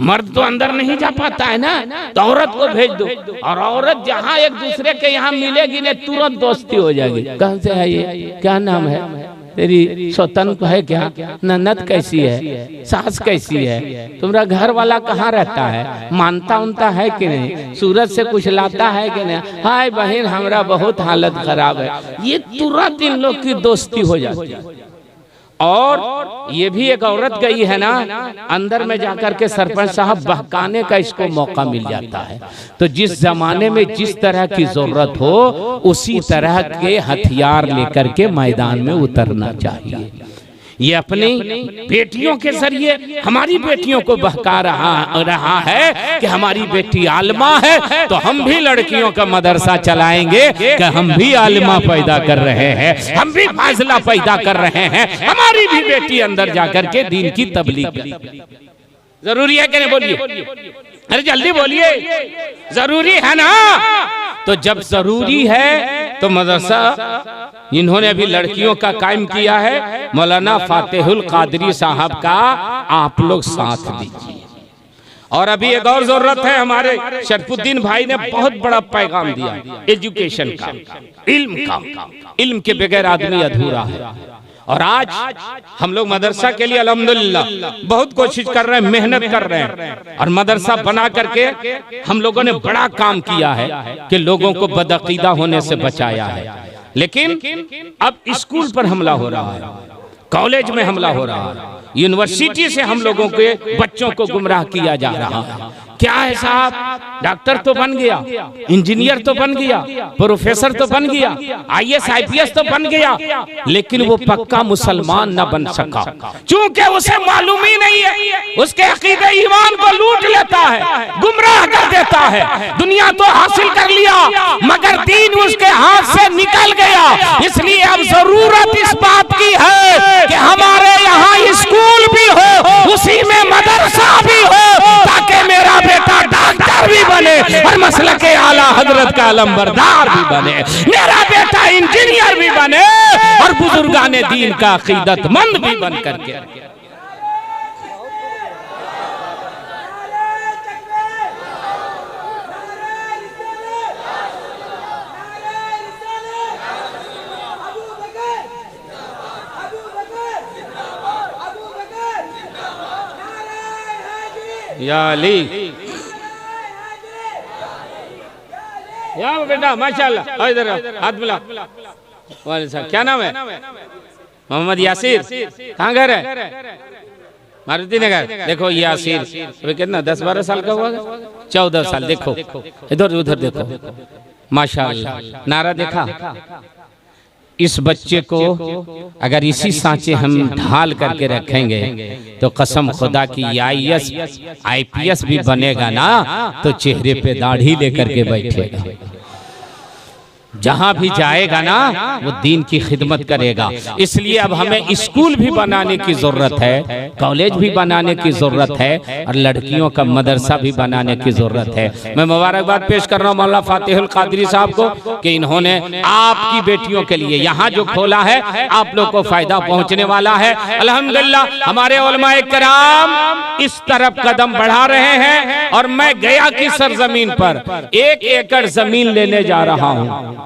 मर्द तो अंदर नहीं जा पाता है ना, तो औरत को भेज दो, और औरत जहाँ एक दूसरे के यहाँ मिलेगी ने तुरंत दोस्ती हो जाएगी। कहाँ से है ये, क्या नाम है तेरी, स्वतंत्र है क्या, ननद कैसी है, सास कैसी है, तुम्हारा घर वाला कहाँ रहता है, मानता उनता है कि नहीं, सूरत से कुछ लाता है कि नहीं, हाय बहन हमारा बहुत हालत खराब है। ये तुरंत इन लोग की दोस्ती हो जाती है। और ये भी एक औरत गई है ना, अंदर में जाकर के सरपंच साहब बहकाने का इसको मौका मिल जाता है। तो जिस जमाने में जिस तरह की जरूरत हो उसी तरह के हथियार लेकर के मैदान में उतरना चाहिए। ये अपनी बेटियों के जरिए हमारी बेटियों को बहका रहा है कि हमारी बेटी आलिमा है, तो हम भी लड़कियों का मदरसा चलाएंगे कि हम भी आलिमा पैदा कर रहे हैं, हम भी फाजिला पैदा कर रहे हैं, हमारी भी बेटी अंदर जाकर के दीन की तबलीग। जरूरी है कि नहीं, बोलिए, अरे जल्दी बोलिए, जरूरी है ना। तो जब जरूरी है तो मदरसा इन्होंने अभी लड़कियों का कायम किया है, मौलाना फातिहुल कादरी साहब का आप लोग साथ दीजिए। और अभी एक और जरूरत है, हमारे शरफुद्दीन भाई ने बहुत बड़ा पैगाम दिया एजुकेशन का, इल्म का। इल्म के बगैर आदमी अधूरा है। और आज हम लोग मदरसा के लिए अल्हम्दुलिल्लाह बहुत कोशिश कर रहे हैं, मेहनत कर रहे हैं, और मदरसा बना करके हम लोगों ने बड़ा काम किया है कि लोगों को बदअकीदा होने से बचाया है। लेकिन अब स्कूल पर हमला हो रहा है, कॉलेज में हमला हो रहा है, यूनिवर्सिटी से हम लोगों के बच्चों को गुमराह किया जा रहा है। क्या है साहब, डॉक्टर तो बन गया, इंजीनियर तो बन गया, प्रोफेसर तो बन गया, IAS IPS तो बन गया, लेकिन वो पक्का मुसलमान न बन सका, क्योंकि उसे मालूम ही नहीं है, उसके अकीदे ईमान को लूट लेता है, गुमराह कर देता है। दुनिया तो हासिल कर लिया मगर दीन उसके हाथ से निकल गया। इसलिए अब जरूरत इस बात की है कि हमारे यहाँ स्कूल भी हो, उसी में मदरसा भी हो, ताकि मेरा बेटा डॉक्टर भी बने और मसलके आला हजरत का अलमबरदार भी बने, मेरा बेटा इंजीनियर भी बने और बुजुर्गाने दीन का अकीदतमंद भी बन करके। या अली, या बेटा माशाल्लाह, इधर हाथ मिला, क्या नाम है? मोहम्मद यासिर। कहाँ घर है? मारुति नगर। देखो यासिर अभी कितना 10-12 साल का हुआ, 14 साल। देखो इधर उधर देखो, माशाअल्लाह। नारा देखा? इस बच्चे को अगर इसी सांचे हम ढाल करके रखेंगे तो कसम खुदा की IAS IPS भी बनेगा ना, तो चेहरे पे दाढ़ी लेकर के बैठेगा। जहां भी जाएगा ना वो दीन की खिदमत करेगा। इसलिए अब हमें स्कूल भी बनाने की जरूरत है, कॉलेज भी बनाने की जरूरत है, और लड़कियों का मदरसा भी बनाने की जरूरत है। मैं मुबारकबाद पेश कर रहा हूँ मौलाना फातिहुल कादरी साहब को कि इन्होंने आपकी बेटियों के लिए यहाँ जो खोला है, आप लोग को फायदा पहुँचने वाला है। अल्हम्दुलिल्लाह हमारे उलमाए किराम इस तरफ कदम बढ़ा रहे हैं, और मैं गया की सरजमीन पर 1 एकड़ जमीन लेने जा रहा हूँ।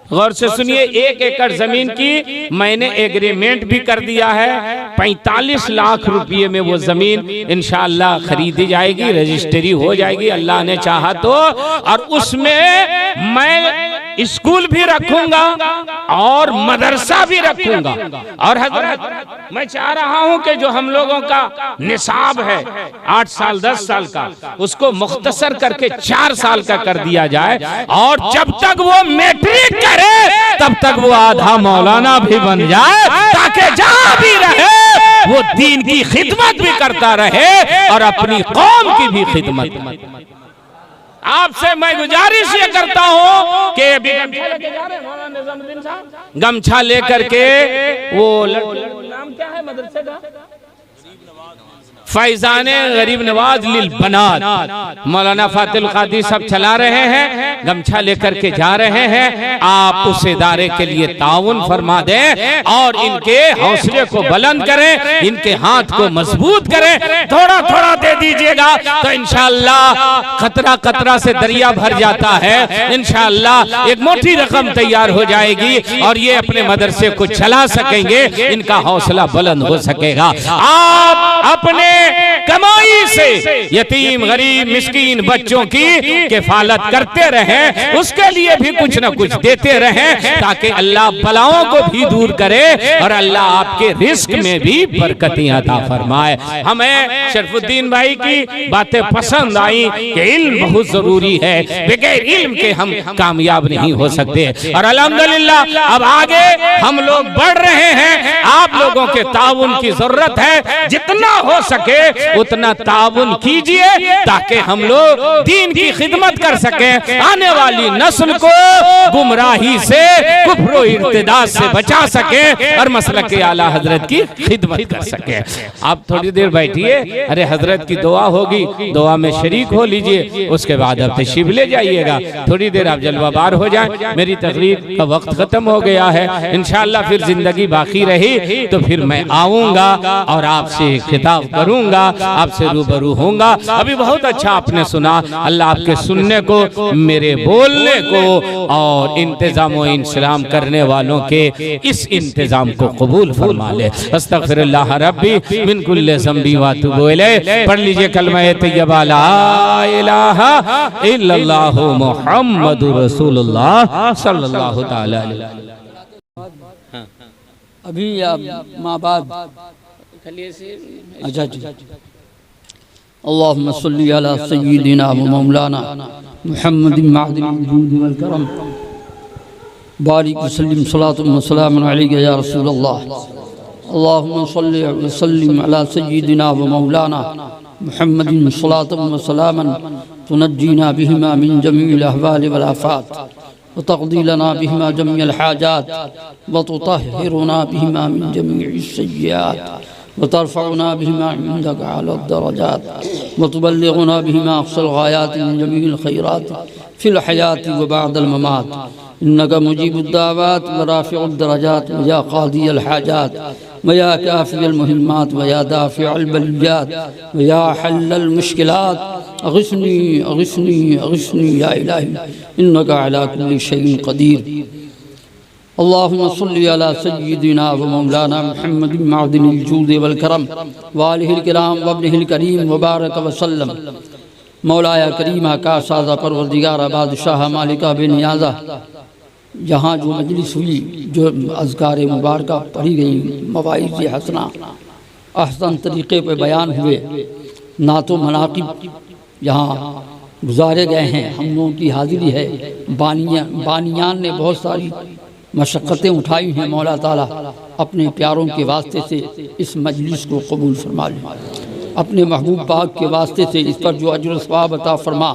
गौर से सुनिए, 1 एकड़ जमीन की मैंने एग्रीमेंट भी कर दिया है। 45 लाख रुपए में वो जमीन इंशाअल्लाह खरीदी जाएगी, रजिस्ट्री हो जाएगी अल्लाह ने चाहा तो। और उसमें मैं स्कूल भी रखूंगा और मदरसा भी रखूंगा। और हजरत मैं चाह रहा हूं कि जो हम लोगों का निसाब है 8 साल 10 साल का, उसको मुख्तसर करके 4 साल का कर दिया जाए, और जब तक वो मैट्रिक करे तब तक वो आधा मौलाना भी बन जाए, ताकि जहां भी रहे वो दीन की खिदमत भी करता रहे और अपनी कौम की भी खिदमत। आपसे मैं गुजारिश ये करता हूँ कि अभी गमछा लेकर के वो नाम क्या है मदरसे का? फैजाने गरीब नवाज लिल बनात मौलाना फातिहुल कादरी सब चला रहे हैं, गमछा लेकर के जा रहे हैं। आप उस इदारे के लिए ताउन फरमा दें और इनके हौसले को बुलंद करें, इनके हाथ को मजबूत करें। थोड़ा थोड़ा दे दीजिएगा तो इंशाअल्लाह कतरा कतरा से दरिया भर जाता है। इंशाअल्लाह एक मोटी रकम तैयार हो जाएगी और ये अपने मदरसे को चला सकेंगे, इनका हौसला बुलंद हो सकेगा। आप अपने कमाई से यतीम गरीब मिस्कीन बच्चों की किफालत करते रहें, उसके लिए भी कुछ न कुछ देते रहें, ताकि अल्लाह बलाओं को भी दूर करे और अल्लाह आपके रिस्क में भी बरकतें अता फरमाए। हमें शरफुद्दीन भाई की बातें पसंद आई कि इल्म बहुत जरूरी है, बगैर इल्म के हम कामयाब नहीं हो सकते। और अल्हम्दुलिल्लाह अब आगे हम लोग बढ़ रहे हैं, आप लोगों के ताउन की जरूरत है। जितना हो सके उतना ताउन कीजिए ताकि हम लोग दीन की खिदमत कर सकें, आने वाली नस्ल को गुमराही से कुफ्र व इर्तिदाद से बचा सकें और मसलक के आला हजरत की खिदमत कर सकें। आप थोड़ी देर बैठिए, अरे हजरत की दुआ होगी, दुआ में शरीक हो लीजिए, उसके बाद आप तशरीफ ले जाइएगा। थोड़ी देर आप जलवाबार हो जाएं। मेरी तकरीर का वक्त खत्म हो गया है, इंशाअल्लाह फिर जिंदगी बाकी रही तो फिर मैं आऊंगा और आपसे खिताब करूंगा, आपसे रूबरू होऊंगा। अभी बहुत अच्छा आपने सुना, अल्लाह आपके सुनने को, मेरे बोलने को और इंतजाम व इंतजाम करने वालों के इस इंतजाम को कबूल फरमा ले। अस्तगफिरुल्लाह रब्बी मिन कुल्लि ज़ंबी व अतूबु इलैह। पढ़ लीजिए कलमा तैयबा ला इलाहा इल्लल्लाहु मुहम्मदुर रसूलुल्लाह सल्लल्लाहु तआला अलैहि वसल्लम। अभी माँ बाप अच्छा जी। अल्लाहुम्मा सल्ली अला सय्यिदिना व मौलाना मुहम्मदिन मअदिनिल जूद वल करम बारिक व सल्लिम सलातु व सलामुन अलैका या रसूलल्लाह। अल्लाहुम्मा सल्ली व सल्लिम अला सय्यिदिना व मौलाना मुहम्मदिन सलातु व सलामन तुनज्जीना बिहिमा मिन जमीइल अहवाल वल आफात व तक़दी लना बिहिमा जमीअल हाजात व तुतहिरुना बिहिमा मिन जमीइस सय्यिआत वतरफ़उना बिहिमा इंदका अला दरजात वतुबल्लिगुना बिहिमा अक़सल गायात मिन जमीइल खैरात फिल हयाति व बअदल ममात इन्नका मुजीबुद दावात व राफ़िउद दरजात व या क़ादियल हाजात व या काफ़ियल मुहिम्मात व या दाफ़िअल बलियात व या हल्लल मुश्किलात अग़िस्नी अग़िस्नी अग़िस्नी या इलाही इन्नका अला कुल्लि शैइन क़दीर। अल्लाहुम्मा सल्ली अला सय्यिदिना व मौलाना मुहम्मदिन मअदिनिल जूद वल करम व आलिहिल किराम व इब्निहिल करीम व बारक व सल्लम। मौलाया करीमा का साज़ा परवरदिगार बादशाह मालिका बेनियाज़ा यहाँ जो मजलिस हुई, जो अज़कार मुबारका पढ़ी गई, मवाइज़ हसना अहसन तरीक़े पर बयान हुए, नातो मनाक़िब यहाँ गुजारे गए हैं, हम लोगों की हाज़िरी है। बानियान ने बहुत सारी मशक्क़तें उठाई हैं। मौला ताला अपने प्यारों के वास्ते से इस मजलिस को कबूल फरमा लें, अपने महबूब पाक के वास्ते से इस पर जो अजर सवाब अता फरमा।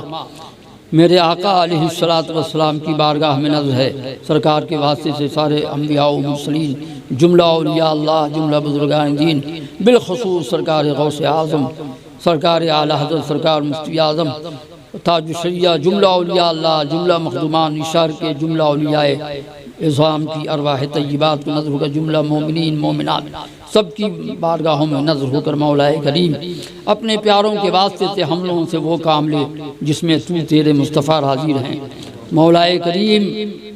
मेरे आका अलैहिस्सलातु वस्सलाम की बारगाह में नज़र है, सरकार के वास्ते से सारे अम्बिया व मुरसलीन, जुमला औलिया अल्लाह, जुमला बुज़ुर्गान दीन, बिलख़ुसूस सरकार गौस आज़म, सरकार आला हज़रत सरकार मुफ्ती आज़म ताज शरिया, जुमला औलिया अल्लाह, जुमला मखदूमान इशार के जुमला औलियाए इज़ाम की अरवाह तय्यबात को नज़र होकर जुमला मोमिनीन मोमिनात सब की बारगाहों में नज़र होकर मौलाए करीम अपने प्यारों के वास्ते से हम लोगों से वो काम ले जिसमें तू तेरे मुस्तफ़ा हाजिर हैं। मौलाए करीम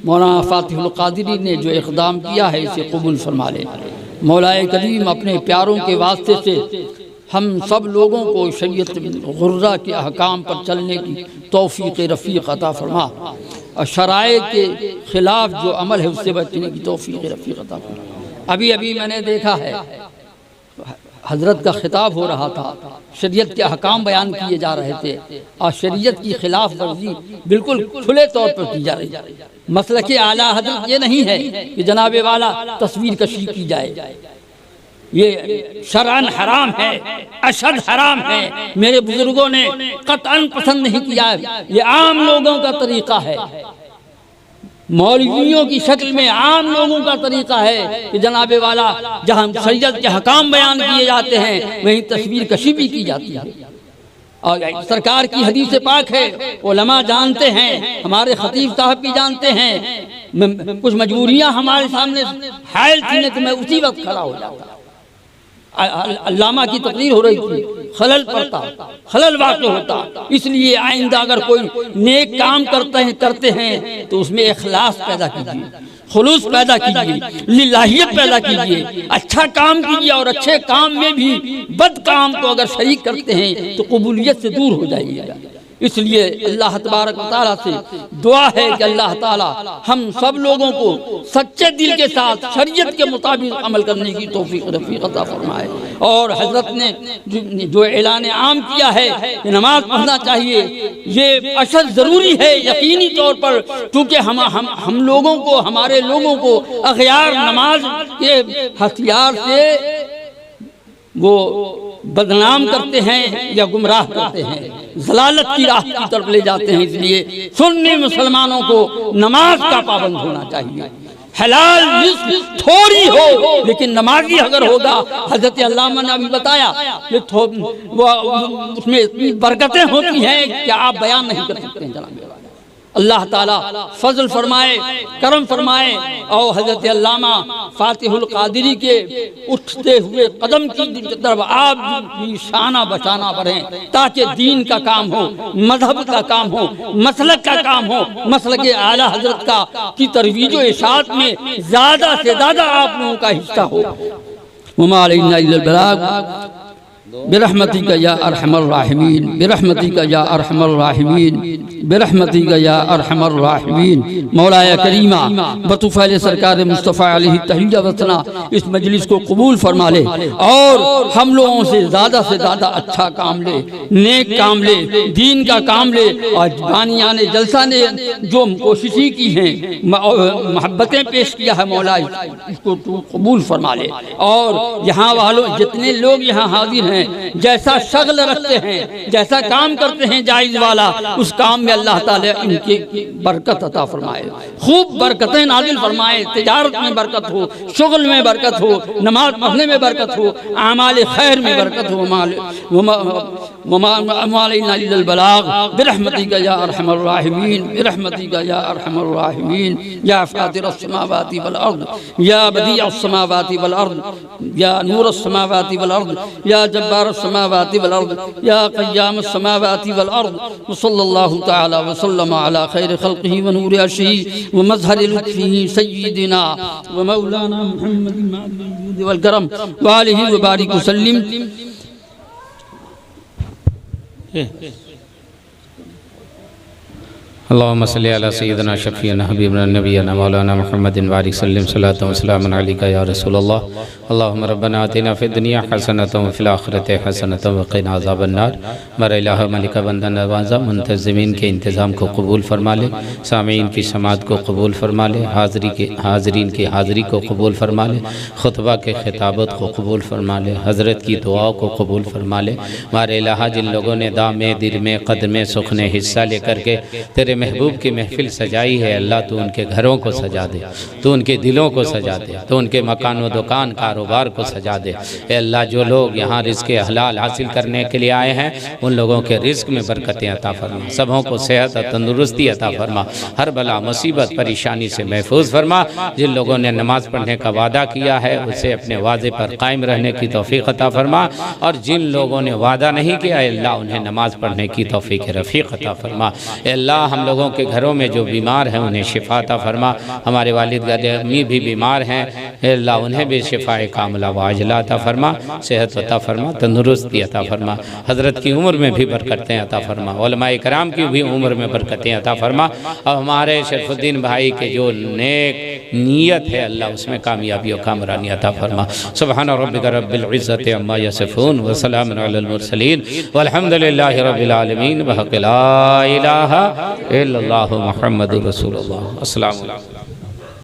मौलाना फ़ातिहुल क़ादिरी ने जो इक़दाम किया है इसे कबूल फरमा ले। मौलाए करीम अपने प्यारों के वास्ते से हम सब लोगों को शरीयत गुर्रा के अहकाम पर चलने की तौफ़ीक़ रफ़ीक़ अता फरमा और शराए के ख़िलाफ़ जो अमल है उससे बचने की तौफ़ीक़ रफ़ीक़ अता फरमा। अभी अभी मैंने देखा है हज़रत का खिताब हो रहा था, शरीयत के अहकाम बयान किए जा रहे थे और शरीयत की खिलाफ वर्जी बिल्कुल खुले तौर पर की जा रही है। मसलक आला हज़रत ये नहीं है कि जनाबे वाला तस्वीर कशी की जाए, ये शरअन हराम है, अशद हराम है। मेरे बुजुर्गों ने कतअन पसंद नहीं किया, ये आम लोगों का तरीका है, मौलवियों की शक्ल में आम लोगों का तरीका है कि जनाबे वाला जहाँ शरीयत के हकाम बयान किए जाते हैं वहीं तस्वीर कशी भी की जाती है। और सरकार की हदीस पाक है, उलमा जानते हैं, हमारे खतीब साहब भी जानते हैं। कुछ मजबूरियां हमारे सामने हायल थी तो मैं उसी वक्त खड़ा हो जाता। अल्लामा की तकरीर हो रही थी, खलल पड़ता, खलल वाक़ होता। इसलिए आइंदा अगर कोई नेक काम करते हैं तो उसमें इखलास पैदा कीजिए, खुलूस पैदा कीजिए, लिल्लाहियत पैदा कीजिए, अच्छा काम कीजिए। और अच्छे काम में भी बद काम को अगर शरीक करते हैं तो कबूलियत से दूर हो जाइएगा। इसलिए अल्लाह तबारक व तआला से दुआ है कि अल्लाह ताला हम सब लोगों को सच्चे दिल के साथ शरीयत के मुताबिक अमल करने की तौफीक रफ़ीक़ अता फरमाए। और हज़रत ने जो ऐलान आम किया है कि नमाज पढ़ना चाहिए, ये अशद ज़रूरी है यकीनी तौर पर, क्योंकि हम लोगों को, हमारे लोगों को अग़यार नमाज के हथियार से वो बदनाम करते हैं या गुमराह करते हैं, ज़लालत की राह की तरफ ले जाते हैं। इसलिए सुन्नी मुसलमानों को नमाज का पाबंद होना चाहिए। हलाल रिज़्क़ थोड़ी हो लेकिन नमाजी अगर होगा, हज़रत अल्लामा ने अभी बताया कि उसमें इतनी बरकतें होती हैं कि आप बयान नहीं कर सकते हैं। जनाब अल्लाह ताला फजल फरमाए, करम फरमाए और हज़रत अल्लामा फ़ातिहुल क़ादिरी के उठते हुए कदम की तरफ आप भी शाना बशाना बढ़ें ताकि दीन का काम हो, मजहब का काम हो, मसलक का काम हो, मसलक आला हज़रत का की तरवीज व इशाअत में ज़्यादा से ज़्यादा आप लोगों का हिस्सा हो। वमा अलैना इल्लल बलाग बिरहमतिका या अरहमर राहिमीन, बिरहमतिका या अरहमर राहिमीन, बिरहमतिका या अरहमर राहिमीन। मौलाया करीमा बतुफ़ैल सरकार मुस्तफ़ा अलैहि तहिया वसना इस मजलिस को कबूल फरमा ले और हम लोगों से ज़्यादा अच्छा काम ले, नेक काम ले, दीन का काम ले। और बानिया ने जलसा ने जो कोशिशें की हैं, मोहब्बतें पेश किया है, मौला इसको तू कबूल फरमा ले। और यहाँ वालों जितने लोग यहाँ हाजिर हैं, जैसा शगल रखते हैं, जैसा काम करते हैं जायज़ वाला, उस काम में अल्लाह ताला इनकी बरकत अता फरमाए, खूब बरकतें नाजिल फरमाए। तिजारत में बरकत हो, शुगल में बरकत हो, नमाज पढ़ने में बरकत हो, आमाल खैर में बरकत हो। बिरहमतिका या अरहमर राहिमीन, बिरहमतिका या अरहमर राहिमीन, या फातिरस समावाति वल अर्द, या बदीअस समावाति वल अर्द, या नूरस समावाति वल अर्द, या जब्बारस समावाति वल अर्द, या क़य्यामस समावाति वल अर्द। सल्लल्लाहु तआला व सल्लम अला खैर खल्क़िही व नूरि अर्शिही व मज़हरि लुत्फ़िही सय्यिदिना व मौलाना मुहम्मदिन मादिल जूद वल करम व आलिहि व बारिक व सल्लिम। अल्लाहुम्मा सल्लि अला सय्यिदिना शफ़ीना हबीबना नबियना मौलाना मुहम्मदिन व आलिहि वसल्लम सल्लल्लाहु अलैहि वसल्लम अलैका या रसूलल्लाह। अल्लाहुम्मा रब्बना आतिना फ़िद दुनिया हसनतन व फ़िल आखिरति हसनतन व क़िना अज़ाबन्नार। बर इलाह मलिका बंदा नवाज़ा मुंतज़िमीन के इंतज़ाम को कबूल फरमा ले, सामीन की समात को कबूल फरमा ले, हाज़रीन की हाज़री को कबूल फरमा ले, खुतबा के खिताबत को कबूल फरमा ले, हज़रत की दुआओं को कबूल फरमा ले। बर इलाह जिन लोगों ने दामे दिल में कदमे सुख ने हिस्सा लेकर के तेरे महबूब की महफिल सजाई है, अल्लाह तू उनके घरों को सजा दे, तू उनके दिलों को सजा दे, तो उनके मकान व दुकान कारोबार को सजा दे। ए अल्लाह, जो लोग यहाँ रिज़्क़ हलाल हासिल करने के लिए आए हैं उन लोगों के रिज़्क़ में बरकतें अता फरमा, सबों को सेहत और तंदुरुस्ती अता फरमा, हर बला मुसीबत परेशानी से महफूज फरमा। जिन लोगों ने नमाज़ पढ़ने का वादा किया है उसे अपने वादे पर कायम रहने की तौफ़ीक़ अता फरमा, और जिन लोगों ने वादा नहीं किया अल्लाह उन्हें नमाज़ पढ़ने की तौफ़ीक़ रफ़ीक़ अता फरमा। अल्लाह, हम लोगों के घरों में जो बीमार हैं उन्हें शिफा अता फरमा। हमारे वालिद अम्मी भी बीमार हैं, अल्लाह उन्हें भी शिफाए कामिला व आजिला अता फरमा, सेहत अता फरमा, तंदुरुस्ती अता फरमा। हज़रत की उम्र में भी बरकतें अता फरमा, उलमाए कराम की भी उम्र में बरकतें अता फरमा, और हमारे शरफुद्दीन भाई के जो नेक नीयत है अल्लाह उसमें कामयाबी और कामरानी अता फरमा। सुब्हान रब्बिका रब्बिल इज़्ज़ति अम्मा यसिफून व सलामुन अलल मुरसलीन वल्हम्दुलिल्लाहि रब्बिल आलमीन व ला इलाहा इल्लल्लाहु मुहम्मदुर रसूलुल्लाह। अस्सलामु अलैकुम।